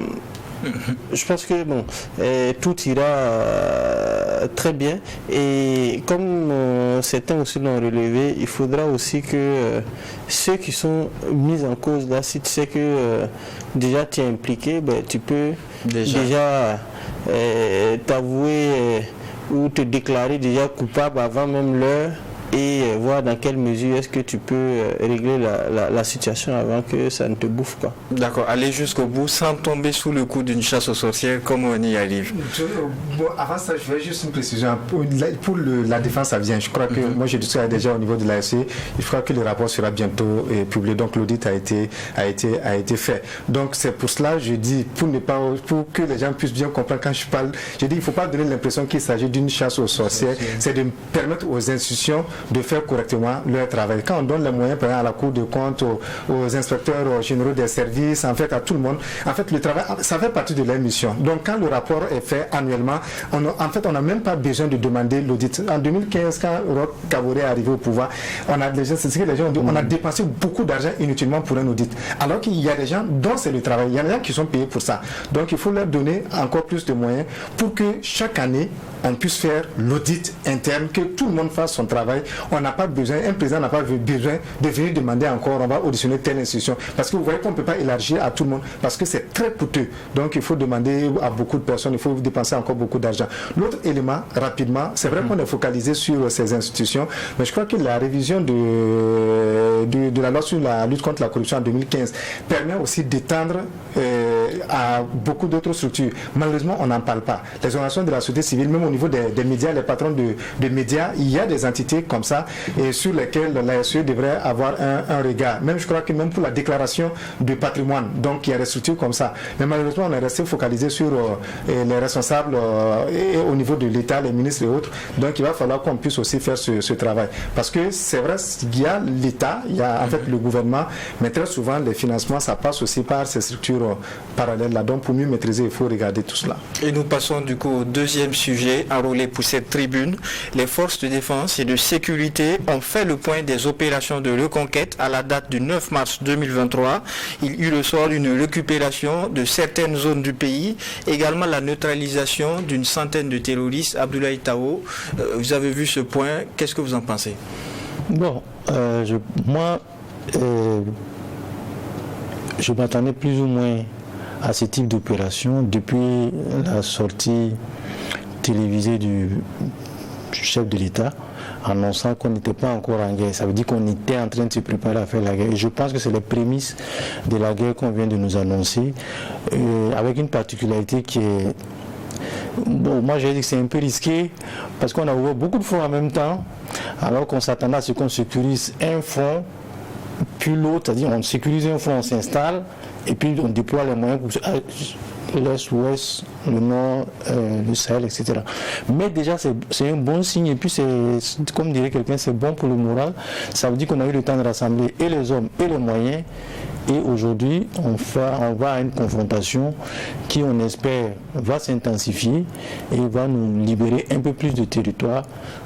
Speaker 5: Je pense que tout ira très bien et comme certains aussi l'ont relevé, il faudra aussi que ceux qui sont mis en cause là, si tu sais que déjà tu es impliqué, tu peux déjà t'avouer ou te déclarer déjà coupable avant même l'heure et voir dans quelle mesure est-ce que tu peux régler la situation avant que ça ne te bouffe, quoi.
Speaker 1: D'accord, aller jusqu'au bout sans tomber sous le coup d'une chasse aux sorcières, comme on y arrive.
Speaker 4: Avant ça, je vais juste une précision. Pour la défense, ça vient. Je crois que, moi je discute déjà au niveau de l'ASC, je crois que le rapport sera bientôt publié, donc l'audit a été fait. Donc c'est pour cela, je dis, pour que les gens puissent bien comprendre quand je parle, je dis, il ne faut pas donner l'impression qu'il s'agit d'une chasse aux sorcières, c'est de permettre aux institutions de faire correctement leur travail. Quand on donne les moyens, par exemple, à la Cour de compte, aux inspecteurs généraux des services, en fait, à tout le monde, en fait, le travail, ça fait partie de leur mission. Donc, quand le rapport est fait annuellement, on n'a même pas besoin de demander l'audit. En 2015, quand Roch Kaboré est arrivé au pouvoir, c'est ce que les gens ont dit, on a dépensé beaucoup d'argent inutilement pour un audit. Alors qu'il y a des gens dont c'est le travail. Il y a des gens qui sont payés pour ça. Donc, il faut leur donner encore plus de moyens pour que chaque année, on puisse faire l'audit interne, que tout le monde fasse son travail. On n'a pas besoin, un président n'a pas besoin de venir demander encore, on va auditionner telle institution. Parce que vous voyez qu'on ne peut pas élargir à tout le monde, parce que c'est très coûteux. Donc il faut demander à beaucoup de personnes, il faut dépenser encore beaucoup d'argent. L'autre élément, rapidement, c'est vrai qu'on est focalisé sur ces institutions, mais je crois que la révision de la loi sur la lutte contre la corruption en 2015 permet aussi d'étendre à beaucoup d'autres structures. Malheureusement, on n'en parle pas. Les organisations de la société civile, même au niveau des médias, les patrons de médias, il y a des entités comme ça et sur lesquelles l'ASE devrait avoir un regard. Même je crois que même pour la déclaration de patrimoine, donc il y a des structures comme ça. Mais malheureusement, on est resté focalisé sur les responsables et au niveau de l'État, les ministres et autres. Donc il va falloir qu'on puisse aussi faire ce travail. Parce que c'est vrai, il y a l'État, il y a en fait le gouvernement, mais très souvent les financements, ça passe aussi par ces structures parallèles là. Donc pour mieux maîtriser, il faut regarder tout cela.
Speaker 1: Et nous passons du coup au deuxième sujet enrôlé pour cette tribune. Les forces de défense et de sécurité ont fait le point des opérations de reconquête à la date du 9 mars 2023. Il eut le sort d'une récupération de certaines zones du pays, également la neutralisation d'une centaine de terroristes. Abdoulaye Tao, vous avez vu ce point, qu'est-ce que vous en pensez?
Speaker 2: Bon, je m'attendais plus ou moins à ce type d'opération depuis la sortie télévisée du chef de l'État annonçant qu'on n'était pas encore en guerre. Ça veut dire qu'on était en train de se préparer à faire la guerre. Et je pense que c'est les prémices de la guerre qu'on vient de nous annoncer, avec une particularité qui est... Bon, moi j'ai dit que c'est un peu risqué parce qu'on a ouvert beaucoup de fronts en même temps, alors qu'on s'attendait à ce qu'on sécurise un front, puis l'autre, c'est-à-dire on sécurise un front, on s'installe, et puis on déploie les moyens pour l'Est, l'Ouest, le Nord, le Sahel, etc. Mais déjà, c'est un bon signe. Et puis, comme dirait quelqu'un, c'est bon pour le moral. Ça veut dire qu'on a eu le temps de rassembler et les hommes et les moyens. Et aujourd'hui, on va à une confrontation qui, on espère, va s'intensifier et va nous libérer un peu plus de territoire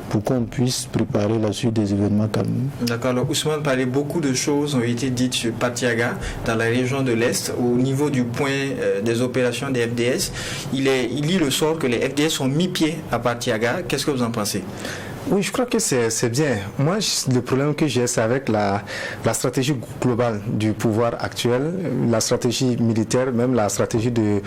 Speaker 2: pour qu'on puisse préparer la suite des événements calmes.
Speaker 1: D'accord. Alors, Ousmane parlait, beaucoup de choses ont été dites sur Partiaga, dans la région de l'Est, au niveau du point des opérations des FDS. Il lit le sort que les FDS ont mis pied à Partiaga. Qu'est-ce que vous en pensez?
Speaker 4: Oui, je crois que c'est bien. Moi, le problème que j'ai, c'est avec la stratégie globale du pouvoir actuel, la stratégie militaire, même la stratégie de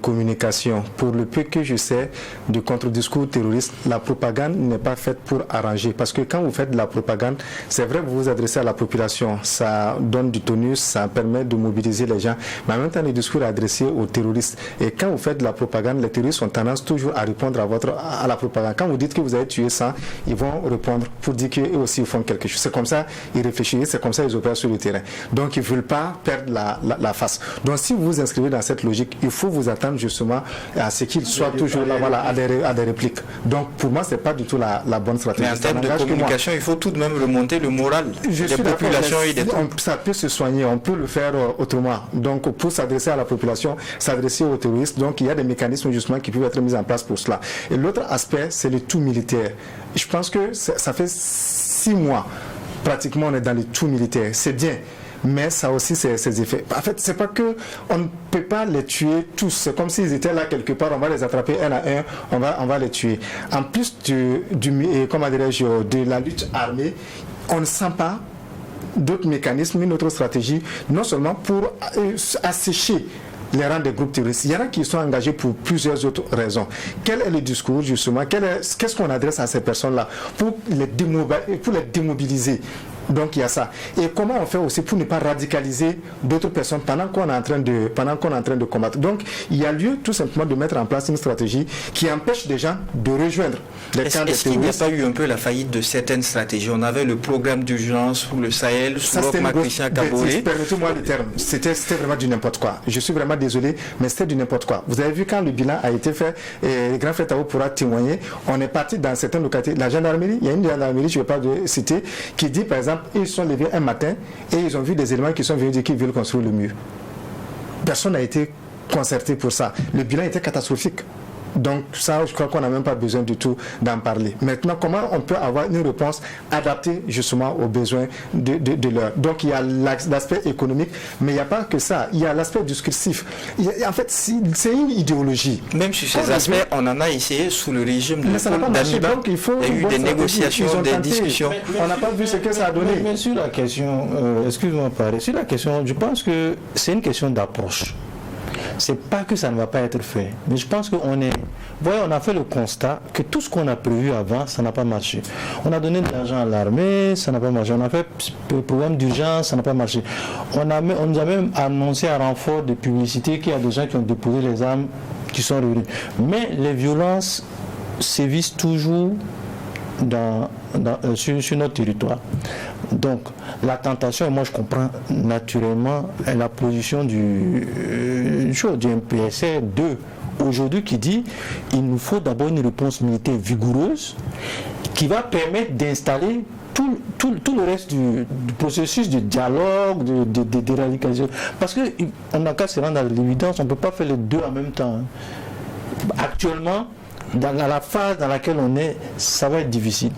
Speaker 4: communication. Pour le peu que je sais du contre-discours terroriste, la propagande n'est pas faite pour arranger. Parce que quand vous faites de la propagande, c'est vrai que vous vous adressez à la population, ça donne du tonus, ça permet de mobiliser les gens, mais en même temps, le discours est adressé aux terroristes. Et quand vous faites de la propagande, les terroristes ont tendance toujours à répondre à la propagande. Quand vous dites que vous avez tué 100, ils vont répondre pour dire qu'eux aussi ils font quelque chose. C'est comme ça ils réfléchissent, c'est comme ça ils opèrent sur le terrain. Donc ils ne veulent pas perdre la face. Donc si vous vous inscrivez dans cette logique, il faut vous attendre justement à ce qu'ils soient toujours là, voilà, à des répliques. Donc pour moi, ce n'est pas du tout la bonne stratégie.
Speaker 1: Mais en termes de communication, il faut tout de même remonter le moral des populations et des troupes.
Speaker 4: Ça peut se soigner, on peut le faire autrement. Donc pour s'adresser à la population, s'adresser aux terroristes, donc il y a des mécanismes justement qui peuvent être mis en place pour cela. Et l'autre aspect, c'est le tout militaire. Je pense que ça fait 6 mois, pratiquement, on est dans le tout militaire. C'est bien, mais ça a aussi ses effets. En fait, c'est pas que on ne peut pas les tuer tous. C'est comme s'ils étaient là quelque part, on va les attraper un à un, on va les tuer. En plus de la lutte armée, on ne sent pas d'autres mécanismes, une autre stratégie, non seulement pour assécher les rangs des groupes terroristes. Il y en a qui sont engagés pour plusieurs autres raisons. Quel est le discours justement? Qu'est-ce qu'on adresse à ces personnes-là pour les démobiliser? Donc il y a ça. Et comment on fait aussi pour ne pas radicaliser d'autres personnes pendant qu'on est en train de combattre? Donc il y a lieu tout simplement de mettre en place une stratégie qui empêche des gens de rejoindre les camps des terroristes.
Speaker 1: Est-ce qu'il n'y a pas eu un peu la faillite de certaines stratégies? On avait le programme d'urgence pour le Sahel, sous Christian Kaboré.
Speaker 4: Permettez-moi le terme. C'était vraiment du n'importe quoi. Je suis vraiment désolé, mais c'était du n'importe quoi. Vous avez vu quand le bilan a été fait, et le grand frère Tao pourra témoigner, on est parti dans certaines localités. La gendarmerie, il y a une gendarmerie, je ne vais pas citer, qui dit par exemple, ils sont levés un matin et ils ont vu des éléments qui sont venus dire qu'ils veulent construire le mur. Personne n'a été concerté pour ça. Le bilan était catastrophique. Donc ça, je crois qu'on n'a même pas besoin du tout d'en parler. Maintenant, comment on peut avoir une réponse adaptée justement aux besoins de l'heure? Donc il y a l'aspect économique, mais il n'y a pas que ça. Il y a l'aspect discursif. En fait, c'est une idéologie.
Speaker 1: Même sur ces aspects, on en a essayé sous le régime de
Speaker 4: d'Amiba. Donc il faut
Speaker 1: il y a eu des négociations, des discussions.
Speaker 4: On n'a pas vu ce que ça a donné.
Speaker 2: Mais sur la question, excuse-moi, sur la question, je pense que c'est une question d'approche. C'est pas que ça ne va pas être fait, mais je pense qu'on a fait le constat que tout ce qu'on a prévu avant, ça n'a pas marché. On a donné de l'argent à l'armée, ça n'a pas marché. On a fait le programme d'urgence, ça n'a pas marché. On nous a même annoncé un renfort de publicité qu'il y a des gens qui ont déposé les armes qui sont revenus. Mais les violences sévissent toujours sur notre territoire. Donc la tentation, et moi je comprends naturellement la position du MPSR 2 aujourd'hui qui dit il nous faut d'abord une réponse militaire vigoureuse qui va permettre d'installer tout le reste du processus de dialogue, de déradicalisation. Parce qu'on n'a qu'à se rendre à l'évidence, on ne peut pas faire les deux en même temps. Actuellement, dans la phase dans laquelle on est, ça va être difficile.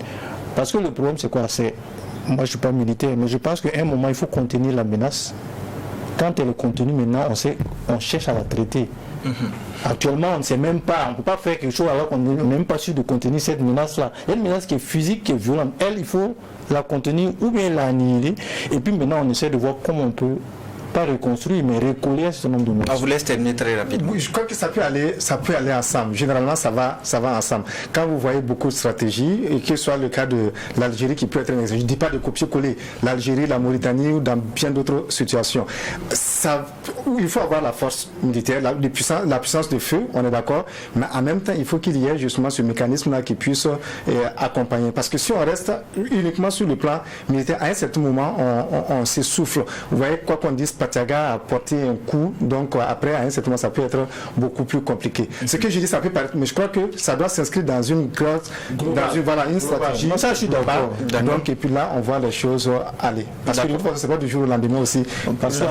Speaker 2: Parce que le problème, c'est quoi? Moi, je ne suis pas militaire, mais je pense qu'à un moment, il faut contenir la menace. Quand elle est contenue, maintenant, on cherche à la traiter. Actuellement, on ne sait même pas, on ne peut pas faire quelque chose alors qu'on n'est même pas sûr de contenir cette menace-là. Il y a une menace qui est physique, qui est violente. Elle, il faut la contenir ou bien l'annihiler. Et puis maintenant, on essaie de voir comment on peut pas reconstruire, mais recoller un certain nombre de menaces.
Speaker 1: On vous laisse terminer très rapidement.
Speaker 4: Oui, je crois que ça peut aller ensemble. Généralement, ça va ensemble. Quand vous voyez beaucoup de stratégies, et que ce soit le cas de l'Algérie qui peut être un exemple, je ne dis pas de copier-coller l'Algérie, la Mauritanie ou dans bien d'autres situations. Il faut avoir la force militaire, la puissance de feu, on est d'accord, mais en même temps, il faut qu'il y ait justement ce mécanisme-là qui puisse accompagner. Parce que si on reste uniquement sur le plan militaire, à un certain moment, on s'essouffle. Vous voyez, quoi qu'on dise, Patiaga a porté un coup, donc après, à un certain moment, ça peut être beaucoup plus compliqué. Ce que je dis, ça peut paraître, mais je crois que ça doit s'inscrire dans une stratégie.
Speaker 2: Non, ça, je suis d'accord.
Speaker 4: Donc, et puis là, on voit les choses aller. Parce que c'est pas du jour au lendemain aussi.
Speaker 2: Parce que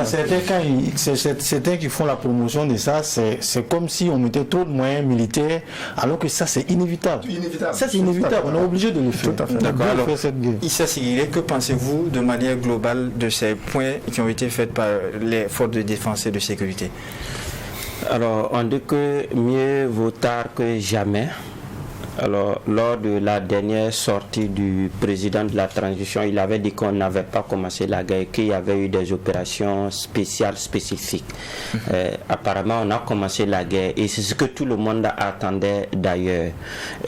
Speaker 2: certains qui font la promotion de ça, c'est comme si on mettait trop de moyens militaires, alors que ça, c'est inévitable. Ça, c'est inévitable. On est obligé de le faire.
Speaker 1: Tout à fait. D'accord. Alors, Issa Sigiré, que pensez-vous de manière globale de ces points qui ont été faits par les forces de défense et de sécurité?
Speaker 3: Alors, on dit que mieux vaut tard que jamais. Alors, lors de la dernière sortie du président de la transition, il avait dit qu'on n'avait pas commencé la guerre, qu'il y avait eu des opérations spéciales, spécifiques. Apparemment, on a commencé la guerre et c'est ce que tout le monde attendait d'ailleurs.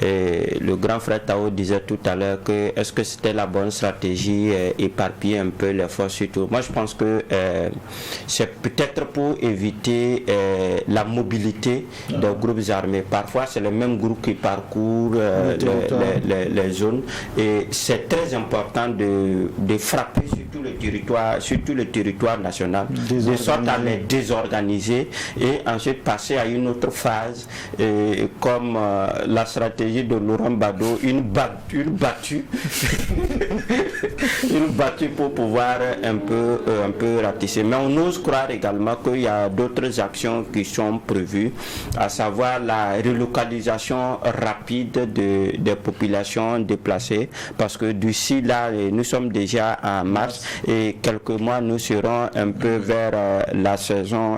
Speaker 3: Le grand frère Tao disait tout à l'heure que est-ce que c'était la bonne stratégie, éparpiller un peu les forces surtout. Moi, je pense que c'est peut-être pour éviter la mobilité des groupes armés. Parfois, c'est le même groupe qui parcourt les zones et c'est très important de frapper sur tout le territoire national, de sorte à les désorganiser et ensuite passer à une autre phase comme la stratégie de Laurent Gbagbo, une battue une battue pour pouvoir un peu ratisser. Mais on ose croire également qu'il y a d'autres actions qui sont prévues, à savoir la relocalisation rapide des populations déplacées, parce que d'ici là, nous sommes déjà en mars et quelques mois nous serons un peu vers la saison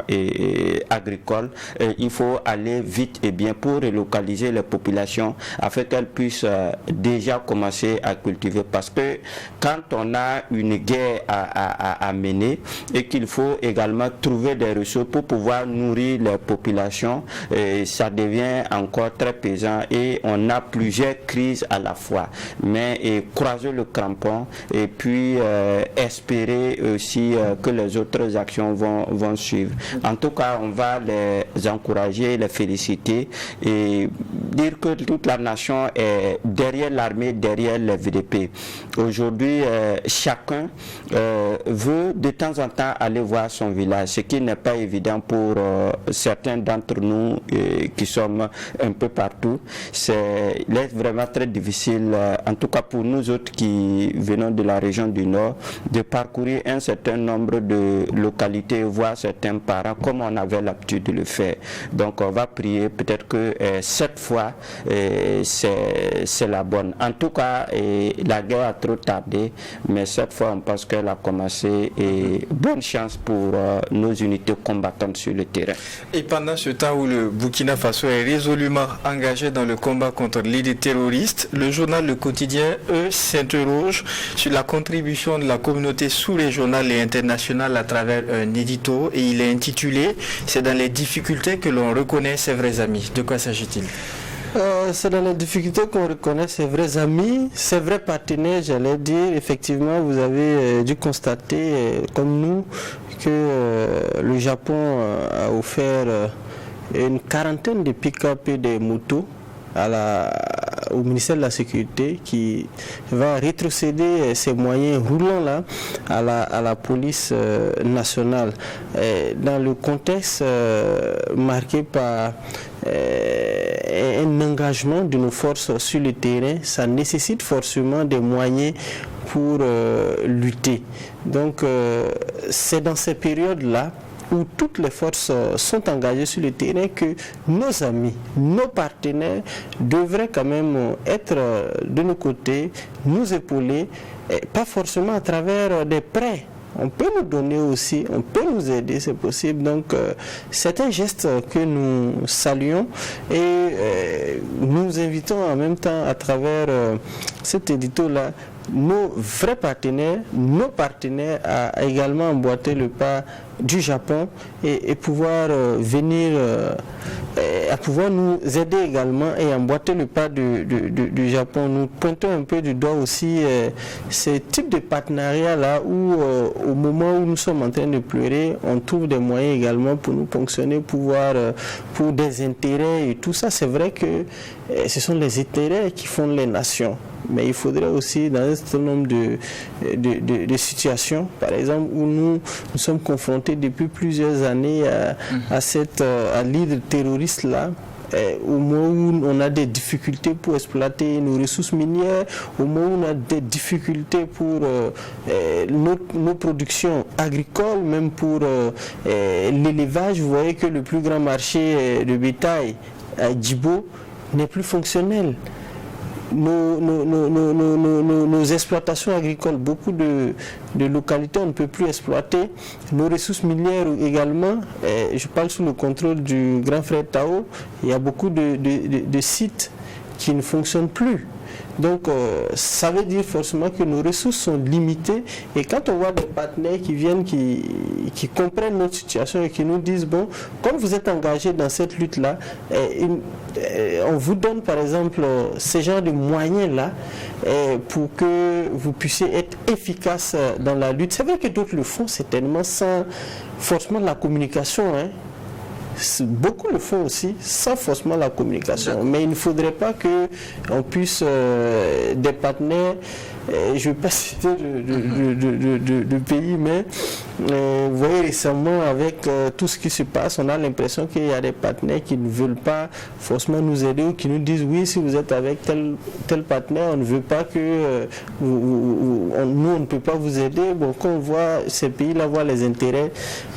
Speaker 3: agricole. Il faut aller vite et bien pour relocaliser les populations afin qu'elles puissent déjà commencer à cultiver, parce que quand on a une guerre à mener et qu'il faut également trouver des ressources pour pouvoir nourrir les populations, ça devient encore très pesant et on a plusieurs crises à la fois. Mais croiser le crampon et puis espérer aussi que les autres actions vont suivre. En tout cas, on va les encourager, les féliciter et dire que toute la nation est derrière l'armée, derrière les VDP. Aujourd'hui, chacun veut de temps en temps aller voir son village, ce qui n'est pas évident pour certains d'entre nous qui sommes un peu partout. C'est vraiment très difficile, en tout cas pour nous autres qui venons de la région du Nord, de parcourir un certain nombre de localités, voir certains parents comme on avait l'habitude de le faire. Donc on va prier peut-être que cette fois c'est la bonne. En tout cas, la guerre a trop tardé, mais cette fois on pense qu'elle a commencé et bonne chance pour nos unités combattantes sur le terrain.
Speaker 1: Et pendant ce temps où le Burkina Faso est résolument engagé dans le combat contre l'idée terroriste, le journal Le Quotidien, s'interroge sur la contribution de la communauté sous-régionale et internationale à travers un édito, et il est intitulé « C'est dans les difficultés que l'on reconnaît ses vrais amis ». De quoi s'agit-il ?
Speaker 5: C'est dans les difficultés qu'on reconnaît ses vrais amis, ses vrais partenaires, j'allais dire. Effectivement, vous avez dû constater, comme nous, que le Japon a offert une quarantaine de pick-up et de motos au ministère de la Sécurité, qui va rétrocéder ces moyens roulants-là à la police nationale. Dans le contexte marqué par un engagement de nos forces sur le terrain, ça nécessite forcément des moyens pour lutter. Donc c'est dans ces périodes-là où toutes les forces sont engagées sur le terrain que nos amis, nos partenaires devraient quand même être de nos côtés, nous épauler, pas forcément à travers des prêts. On peut nous donner aussi, on peut nous aider, c'est possible. Donc c'est un geste que nous saluons et nous invitons en même temps à travers cet édito-là nos vrais partenaires, nos partenaires à également emboîter le pas du Japon et pouvoir venir à pouvoir nous aider également et emboîter le pas du Japon. Nous pointons un peu du doigt aussi ces types de partenariats-là où au moment où nous sommes en train de pleurer, on trouve des moyens également pour nous ponctionner, pour des intérêts et tout ça. C'est vrai que ce sont les intérêts qui font les nations. Mais il faudrait aussi, dans un certain nombre de situations, par exemple, où nous sommes confrontés depuis plusieurs années à l'hydre terroriste-là, au moment où on a des difficultés pour exploiter nos ressources minières, au moment où on a des difficultés pour nos productions agricoles, même pour l'élevage. Vous voyez que le plus grand marché de bétail à Djibo n'est plus fonctionnel. Nos exploitations agricoles, beaucoup de localités on ne peut plus exploiter. Nos ressources minières également, je parle sous le contrôle du grand frère Tao, il y a beaucoup de sites qui ne fonctionne plus. Donc, ça veut dire forcément que nos ressources sont limitées. Et quand on voit des partenaires qui viennent, qui comprennent notre situation et qui nous disent, bon, comme vous êtes engagés dans cette lutte-là, on vous donne par exemple ce genre de moyens-là pour que vous puissiez être efficace dans la lutte. C'est vrai que d'autres le font certainement sans forcément la communication, hein. Beaucoup le font aussi sans forcément la communication, mais il ne faudrait pas qu'on puisse des partenaires, je ne vais pas citer de pays, mais vous voyez récemment avec tout ce qui se passe, on a l'impression qu'il y a des partenaires qui ne veulent pas forcément nous aider ou qui nous disent oui, si vous êtes avec tel partenaire, on ne veut pas que nous on ne peut pas vous aider. Bon, quand on voit ces pays-là voient les intérêts,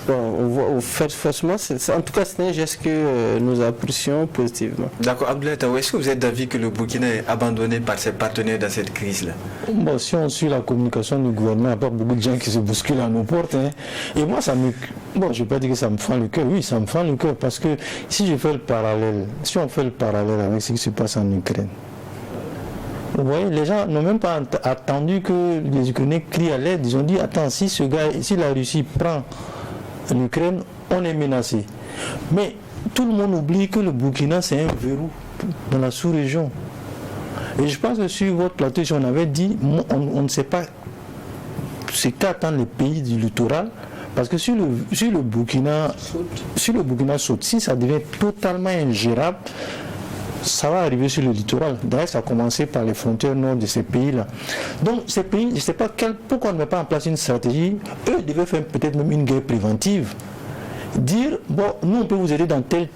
Speaker 5: bon, on voit forcément, en tout cas c'est un geste que nous apprécions positivement.
Speaker 1: D'accord, Abdoulaye Taou, est-ce que vous êtes d'avis que le Burkina est abandonné par ses partenaires dans cette crise-là?
Speaker 2: Bon, si on suit la communication du gouvernement, il n'y a pas beaucoup de gens qui se bousculent à nos portes. Hein. Et moi, ça me... Bon, je ne vais pas dire que ça me fend le cœur. Oui, ça me fend le cœur parce que si on fait le parallèle avec ce qui se passe en Ukraine, vous voyez, les gens n'ont même pas attendu que les Ukrainiens crient à l'aide. Ils ont dit, attends, si la Russie prend l'Ukraine, on est menacé. Mais tout le monde oublie que le Burkina, c'est un verrou dans la sous-région. Et je pense que sur votre plateau, si on avait dit, on ne sait pas ce qu'attendent les pays du littoral, parce que si le Burkina saute, si ça devient totalement ingérable, ça va arriver sur le littoral. D'ailleurs, ça a commencé par les frontières nord de ces pays-là. Donc, ces pays, je ne sais pas pourquoi on ne met pas en place une stratégie. Eux devaient faire peut-être même une guerre préventive. Dire, bon, nous on peut vous aider dans tel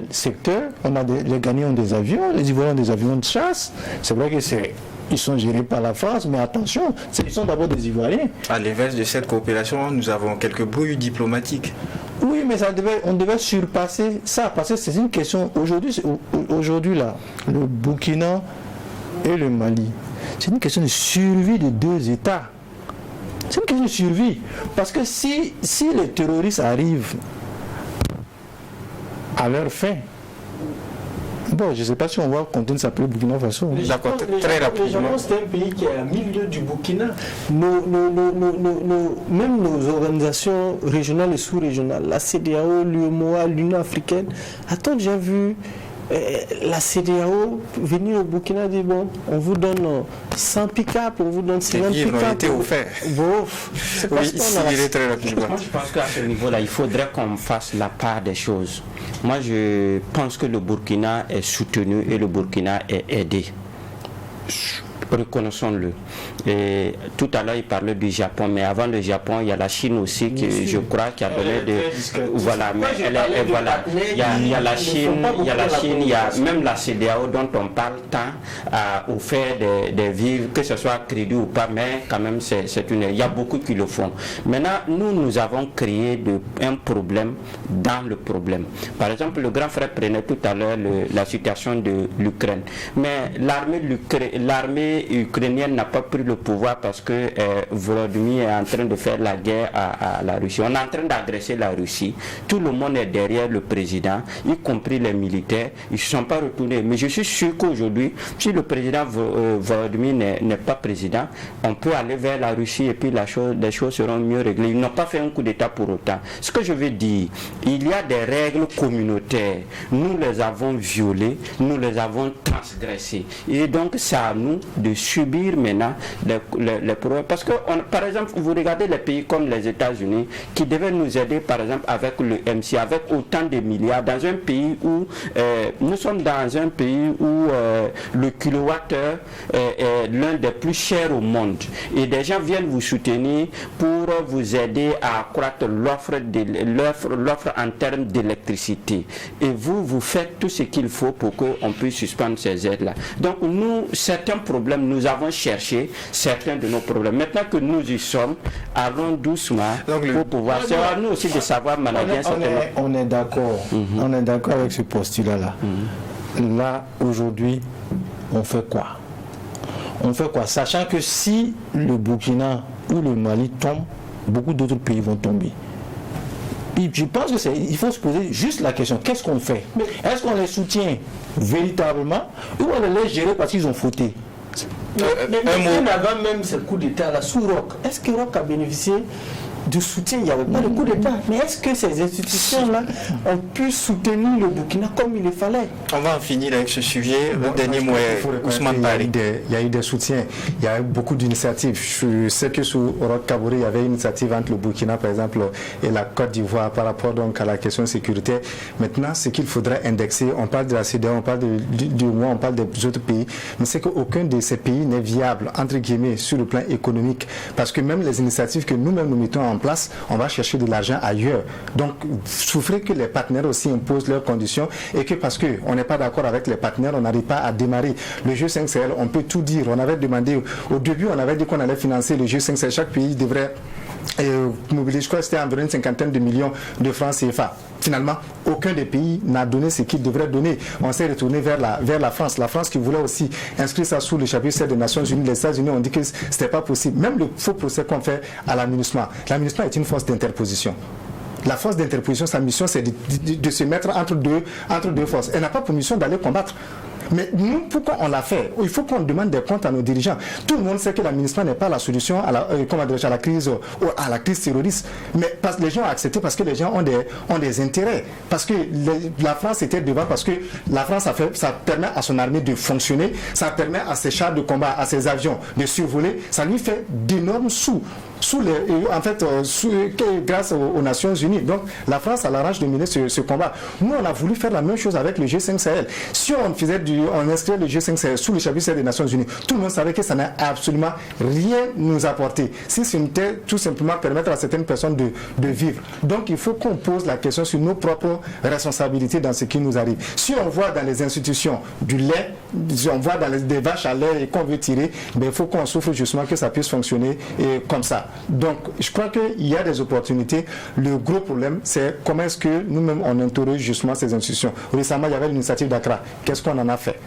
Speaker 2: secteur, les Ghanéens ont des avions, les Ivoiriens ont des avions de chasse, c'est vrai qu'ils sont gérés par la France, mais attention, ils sont d'abord des Ivoiriens.
Speaker 1: À l'inverse de cette coopération, nous avons quelques brouilles diplomatiques.
Speaker 2: Oui, mais on devait surpasser ça, parce que c'est une question, aujourd'hui là, le Burkina et le Mali, c'est une question de survie de deux États. C'est une question de survie. Parce que si les terroristes arrivent à leur fin, bon, je ne sais pas si on va continuer de s'appeler Burkina Faso.
Speaker 1: D'accord, très rapidement.
Speaker 5: C'est un pays qui est à milieu du Burkina. Même nos organisations régionales et sous-régionales, la CEDEAO, l'UEMOA, l'Union africaine, attends, j'ai vu la CEDEAO venir au Burkina dit bon, on vous donne 100 pick-up, on vous donne 50 pick-up.
Speaker 1: Ils ont été offerts.
Speaker 5: Bon,
Speaker 1: oui, ici, il est très rapidement.
Speaker 3: Moi, je pense qu'à ce niveau-là, il faudrait qu'on fasse la part des choses. Moi, je pense que le Burkina est soutenu et le Burkina est aidé. Reconnaissons-le. Et tout à l'heure, il parlait du Japon, mais avant le Japon, il y a la Chine aussi, qui je crois, qui a donné voilà, mais voilà. Il y a la Chine, il y a même la CEDEAO dont on parle tant à offrir des vivres, que ce soit crédit ou pas, mais quand même, il y a beaucoup qui le font. Maintenant, nous avons créé un problème dans le problème. Par exemple, le grand frère prenait tout à l'heure la situation de l'Ukraine. Mais l'armée ukrainienne n'a pas pris le pouvoir parce que Volodymyr est en train de faire la guerre à la Russie. On est en train d'agresser la Russie. Tout le monde est derrière le président, y compris les militaires. Ils ne se sont pas retournés. Mais je suis sûr qu'aujourd'hui, si le président Volodymyr n'est pas président, on peut aller vers la Russie et puis les choses seront mieux réglées. Ils n'ont pas fait un coup d'État pour autant. Ce que je veux dire, il y a des règles communautaires. Nous les avons violées, nous les avons transgressées. Et donc, c'est à nous de subir maintenant les problèmes. Parce que, par exemple, vous regardez les pays comme les États-Unis qui devaient nous aider, par exemple, avec le MC, avec autant de milliards, dans un pays où nous sommes dans un pays où le kilowattheure est l'un des plus chers au monde. Et des gens viennent vous soutenir pour vous aider à accroître l'offre en termes d'électricité. Et vous faites tout ce qu'il faut pour qu'on puisse suspendre ces aides-là. Donc, nous, certains problèmes, nous avons cherché certains de nos problèmes. Maintenant que nous y sommes, allons doucement pour pouvoir. C'est à nous aussi de savoir manager certainement.
Speaker 2: On est d'accord. On est d'accord avec ce postulat-là. Là, aujourd'hui, on fait quoi? On fait quoi? Sachant que si le Burkina ou le Mali tombent, beaucoup d'autres pays vont tomber.
Speaker 6: Je pense qu'il faut se poser juste la question, qu'est-ce qu'on fait? Est-ce qu'on les soutient véritablement ou on les laisse gérer parce qu'ils ont fauté? Mais avant même ce coup d'État là, sous Roch, est-ce que Roch a bénéficié de soutien? Il n'y avait pas de coup d'État. Mais est-ce que ces institutions-là ont pu soutenir le Burkina comme il le fallait?
Speaker 1: On va en finir avec ce sujet. Le dernier mot est Ousmane Bari.
Speaker 4: Il y a eu des soutiens, il y a eu beaucoup d'initiatives. Je sais que sous Roch Kaboré, il y avait une initiative entre le Burkina, par exemple, et la Côte d'Ivoire par rapport donc à la question sécuritaire. Maintenant, ce qu'il faudrait indexer, on parle de la CEDEAO, on parle du MOA, on parle des autres pays, mais c'est qu'aucun de ces pays n'est viable, entre guillemets, sur le plan économique. Parce que même les initiatives que nous-mêmes nous mettons en place, on va chercher de l'argent ailleurs. Donc, souffrez que les partenaires aussi imposent leurs conditions et que parce qu'on n'est pas d'accord avec les partenaires, on n'arrive pas à démarrer. Le G5 Sahel, on peut tout dire. On avait demandé, au début, on avait dit qu'on allait financer le G5 Sahel. Chaque pays devrait mobiliser, je crois que c'était environ une 50aine de millions de francs CFA. Finalement, aucun des pays n'a donné ce qu'il devrait donner. On s'est retourné vers la France. La France qui voulait aussi inscrire ça sous le chapitre 7 des Nations Unies. Les États-Unis ont dit que ce n'était pas possible. Même le faux procès qu'on fait à la MINUSMA. La MINUSMA est une force d'interposition. La force d'interposition, sa mission, c'est de se mettre entre deux forces. Elle n'a pas pour mission d'aller combattre. Mais nous, pourquoi on l'a fait? Il faut qu'on demande des comptes à nos dirigeants. Tout le monde sait que la MINUSMA n'est pas la solution à la crise terroriste. Mais parce que les gens ont accepté parce que les gens ont des intérêts. Parce que la France était devant, parce que la France ça permet à son armée de fonctionner, ça permet à ses chars de combat, à ses avions de survoler, ça lui fait d'énormes sous grâce aux Nations Unies. Donc la France a l'arrange de mener ce combat. Nous, on a voulu faire la même chose avec le G5 Sahel. Si on inscrivait le G5 Sahel sous le chapitre des Nations Unies, tout le monde savait que ça n'a absolument rien nous apporté. Si c'était tout simplement permettre à certaines personnes de vivre. Donc il faut qu'on pose la question sur nos propres responsabilités dans ce qui nous arrive. Si on voit dans les institutions du lait, si on voit dans des vaches à lait et qu'on veut tirer, il faut qu'on souffre justement que ça puisse fonctionner comme ça. Donc, je crois qu'il y a des opportunités. Le gros problème, c'est comment est-ce que nous-mêmes, on interroge justement ces institutions. Récemment, il y avait l'initiative d'Accra. Qu'est-ce qu'on en a fait?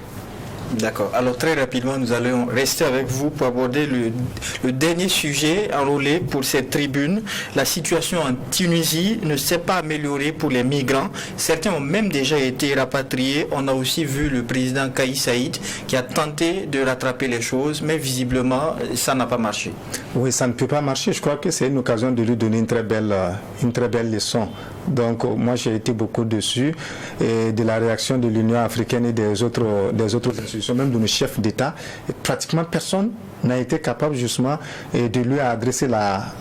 Speaker 1: D'accord. Alors très rapidement, nous allons rester avec vous pour aborder le dernier sujet enrôlé pour cette tribune. La situation en Tunisie ne s'est pas améliorée pour les migrants. Certains ont même déjà été rapatriés. On a aussi vu le président Kais Saïd qui a tenté de rattraper les choses, mais visiblement, ça n'a pas marché.
Speaker 4: Oui, ça ne peut pas marcher. Je crois que c'est une occasion de lui donner une très belle leçon. Donc, moi, j'ai été beaucoup dessus et de la réaction de l'Union africaine et des autres institutions, même de nos chefs d'État. Pratiquement personne n'a été capable justement de lui adresser la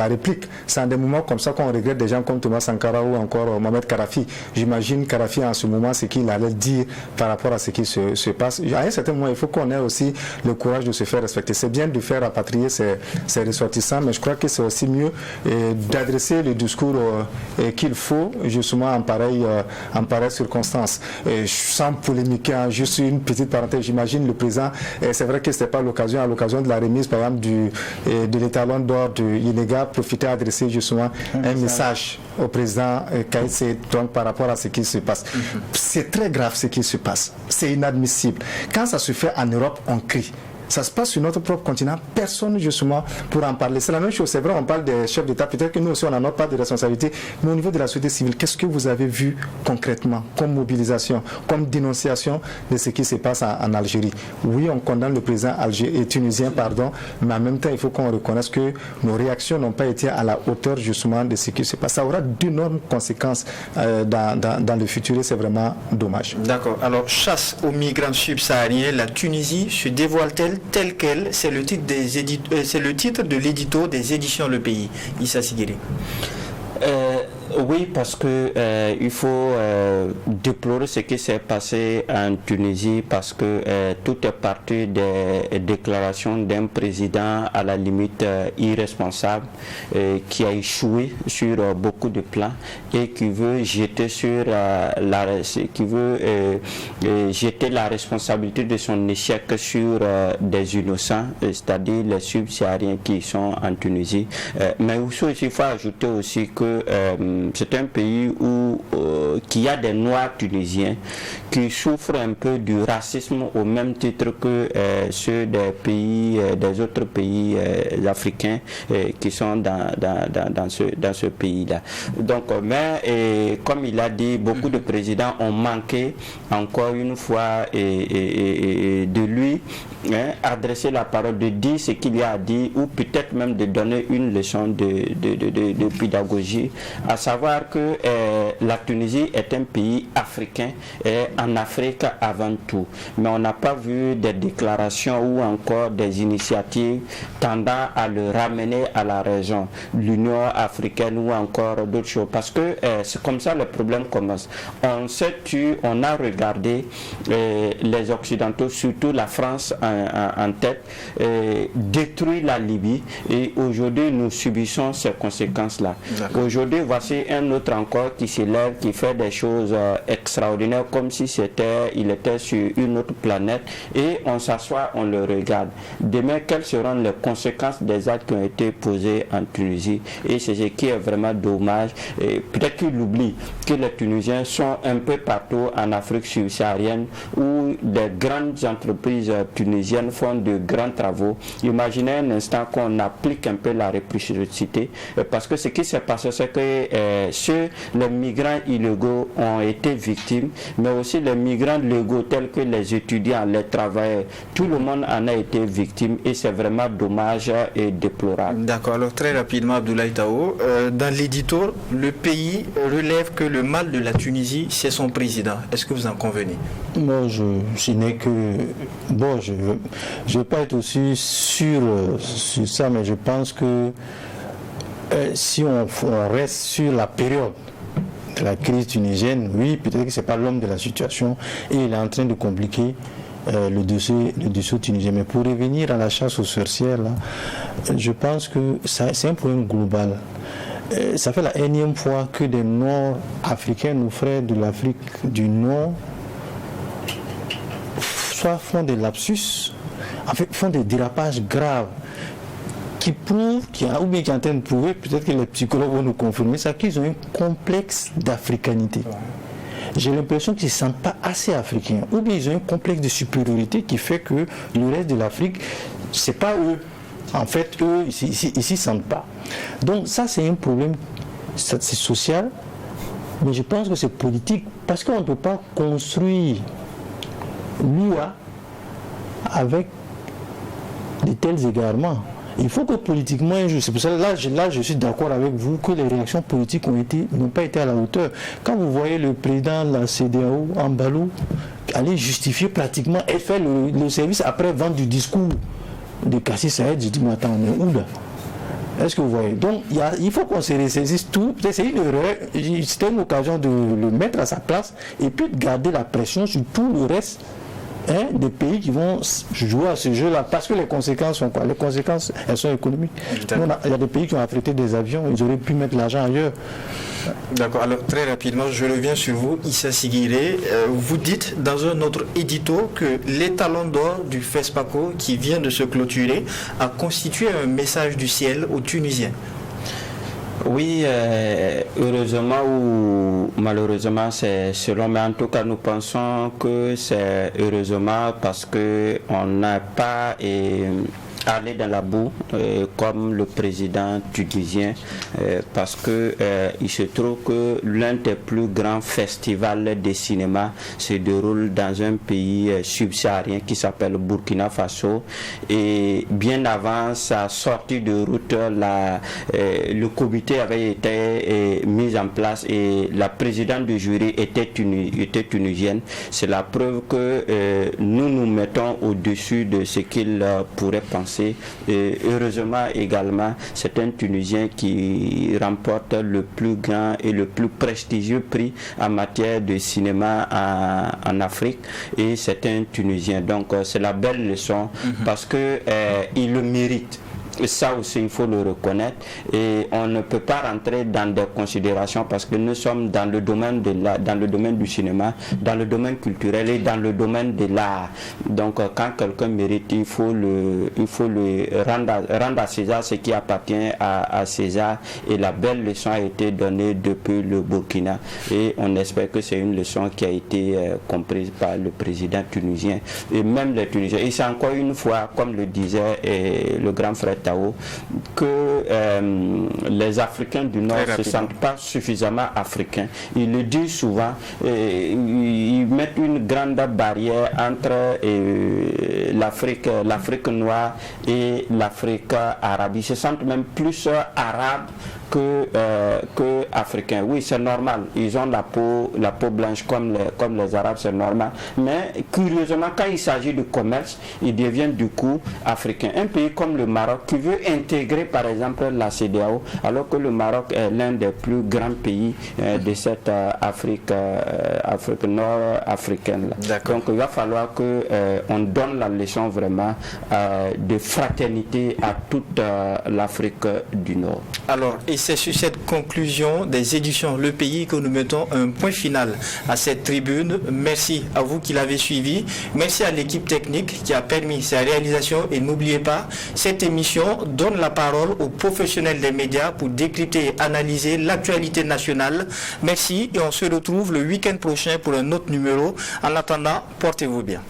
Speaker 4: réplique. C'est à des moments comme ça qu'on regrette des gens comme Thomas Sankara ou encore Mohamed Kadhafi. J'imagine Kadhafi en ce moment ce qu'il allait dire par rapport à ce qui se passe. À un certain moment, il faut qu'on ait aussi le courage de se faire respecter. C'est bien de faire rapatrier ces ressortissants, mais je crois que c'est aussi mieux d'adresser le discours qu'il faut justement en pareille circonstance. Sans polémiquer, juste une petite parenthèse, j'imagine le président, c'est vrai que ce n'était pas l'occasion, à l'occasion de la remise par exemple de l'étalon d'or de Yenega, profiter à adresser justement un message au président Kais Saïed, donc par rapport à ce qui se passe. C'est très grave ce qui se passe, c'est inadmissible. Quand ça se fait en Europe, on crie. Ça se passe sur notre propre continent, personne justement pour en parler. C'est la même chose, c'est vrai, on parle des chefs d'État, peut-être que nous aussi on a notre part de responsabilité, mais au niveau de la société civile, qu'est-ce que vous avez vu concrètement comme mobilisation, comme dénonciation de ce qui se passe en Algérie? Oui, on condamne le président tunisien, mais en même temps, il faut qu'on reconnaisse que nos réactions n'ont pas été à la hauteur justement de ce qui se passe. Ça aura d'énormes conséquences dans le futur et c'est vraiment dommage.
Speaker 1: D'accord. Alors, chasse aux migrants subsahariens, la Tunisie se dévoile-t-elle telle qu'elle? C'est le titre de l'édito des éditions Le Pays. Issa Sigiri.
Speaker 3: Oui, parce que il faut déplorer ce qui s'est passé en Tunisie, parce que tout est parti des déclarations d'un président à la limite irresponsable qui a échoué sur beaucoup de plans et qui veut jeter jeter la responsabilité de son échec sur des innocents, c'est-à-dire les subsahariens qui sont en Tunisie. Mais aussi, il faut ajouter aussi que c'est un pays où qu'il y a des Noirs tunisiens qui souffrent un peu du racisme au même titre que ceux des autres pays africains qui sont dans ce pays-là. Donc, mais comme il a dit, beaucoup de présidents ont manqué encore une fois de lui adresser la parole, de dire ce qu'il y a à dire, ou peut-être même de donner une leçon de pédagogie, à savoir que la Tunisie est un pays africain et en Afrique avant tout. Mais on n'a pas vu des déclarations ou encore des initiatives tendant à le ramener à la région, l'Union africaine ou encore d'autres choses. Parce que c'est comme ça le problème commence. On a regardé les Occidentaux, surtout la France en tête, détruire la Libye, et aujourd'hui nous subissons ces conséquences-là. Aujourd'hui, voici un autre encore qui s'élève, qui fait des choses extraordinaires, comme si il était sur une autre planète, et on s'assoit, on le regarde. Demain, quelles seront les conséquences des actes qui ont été posés en Tunisie? Et c'est ce qui est vraiment dommage. Peut-être qu'il oublie que les Tunisiens sont un peu partout en Afrique subsaharienne, où des grandes entreprises tunisiennes font de grands travaux. Imaginez un instant qu'on applique un peu la réciprocité, parce que ce qui s'est passé, c'est que les migrants illégaux ont été victimes, mais aussi les migrants légaux tels que les étudiants, les travailleurs, tout le monde en a été victime, et c'est vraiment dommage et déplorable.
Speaker 1: D'accord, alors très rapidement, Abdoulaye Tao, dans l'édito, le pays relève que le mal de la Tunisie, c'est son président. Est-ce que vous en convenez?
Speaker 2: Moi, je n'ai que... Bon, je ne veux pas être aussi sûr sur ça, mais je pense que si on reste sur la période de la crise tunisienne, oui, peut-être que ce n'est pas l'homme de la situation, et il est en train de compliquer le dossier tunisien. Mais pour revenir à la chasse aux sorcières, là, je pense que c'est un problème global. Ça fait la énième fois que des Nord-Africains, nos frères de l'Afrique du Nord, soit font des lapsus, en fait, font des dérapages graves qui prouvent, ou bien qui sont en train de prouver, peut-être que les psychologues vont nous confirmer ça, qu'ils ont un complexe d'africanité. J'ai l'impression qu'ils ne se sentent pas assez africains, ou bien ils ont un complexe de supériorité qui fait que le reste de l'Afrique, c'est pas eux. En fait, eux, ils ne s'y sentent pas. Donc ça, c'est un problème, c'est social, mais je pense que c'est politique, parce qu'on ne peut pas construire l'UA avec de tels égarements. Il faut que politiquement, c'est pour ça que là, je suis d'accord avec vous que les réactions politiques n'ont pas été à la hauteur. Quand vous voyez le président de la CEDEAO, Ambalou, aller justifier pratiquement et faire le service après vendre du discours de Kassi Saïd, je dis, mais attends, on est où là? Est-ce que vous voyez? Donc, il faut qu'on se ressaisisse tout. Peut-être c'est une erreur. C'était une occasion de le mettre à sa place et puis de garder la pression sur tout le reste des pays qui vont jouer à ce jeu-là. Parce que les conséquences sont quoi? Les conséquences, elles sont économiques. Il y a des pays qui ont affrété des avions, ils auraient pu mettre l'argent ailleurs.
Speaker 1: D'accord, alors très rapidement, je reviens sur vous, Issa Sigiré. Vous dites dans un autre édito que l'étalon d'or du FESPACO qui vient de se clôturer a constitué un message du ciel aux Tunisiens.
Speaker 3: Oui, heureusement ou malheureusement, c'est selon, mais en tout cas, nous pensons que c'est heureusement parce qu'on n'a pas aller dans la boue comme le président tunisien parce que il se trouve que l'un des plus grands festivals de cinéma se déroule dans un pays subsaharien qui s'appelle Burkina Faso, et bien avant sa sortie de route, le comité avait été mis en place et la présidente du jury était tunisienne. C'est la preuve que nous nous mettons au-dessus de ce qu'il pourrait penser. Et heureusement également, c'est un Tunisien qui remporte le plus grand et le plus prestigieux prix en matière de cinéma en Afrique, et c'est un Tunisien. Donc c'est la belle leçon parce que il le mérite. Ça aussi, il faut le reconnaître. Et on ne peut pas rentrer dans des considérations parce que nous sommes dans le domaine dans le domaine du cinéma, dans le domaine culturel et dans le domaine de l'art. Donc, quand quelqu'un mérite, il faut le rendre à César ce qui appartient à César. Et la belle leçon a été donnée depuis le Burkina. Et on espère que c'est une leçon qui a été comprise par le président tunisien et même les Tunisiens. Et c'est encore une fois, comme le disait le grand frère Tao, que les Africains du Nord ne se sentent pas suffisamment africains. Ils le disent souvent, ils mettent une grande barrière entre l'Afrique noire et l'Afrique arabe. Ils se sentent même plus arabes que africains. Oui, c'est normal. Ils ont la peau blanche comme les Arabes, c'est normal. Mais curieusement, quand il s'agit de commerce, ils deviennent du coup africains. Un pays comme le Maroc qui veut intégrer par exemple la CEDEAO, alors que le Maroc est l'un des plus grands pays de cette Afrique nord-africaine. Donc il va falloir qu'on donne la leçon vraiment de fraternité à toute l'Afrique du Nord.
Speaker 1: Alors, et c'est sur cette conclusion des éditions Le Pays que nous mettons un point final à cette tribune. Merci à vous qui l'avez suivi. Merci à l'équipe technique qui a permis sa réalisation. Et n'oubliez pas, cette émission donne la parole aux professionnels des médias pour décrypter et analyser l'actualité nationale. Merci et on se retrouve le week-end prochain pour un autre numéro. En attendant, portez-vous bien.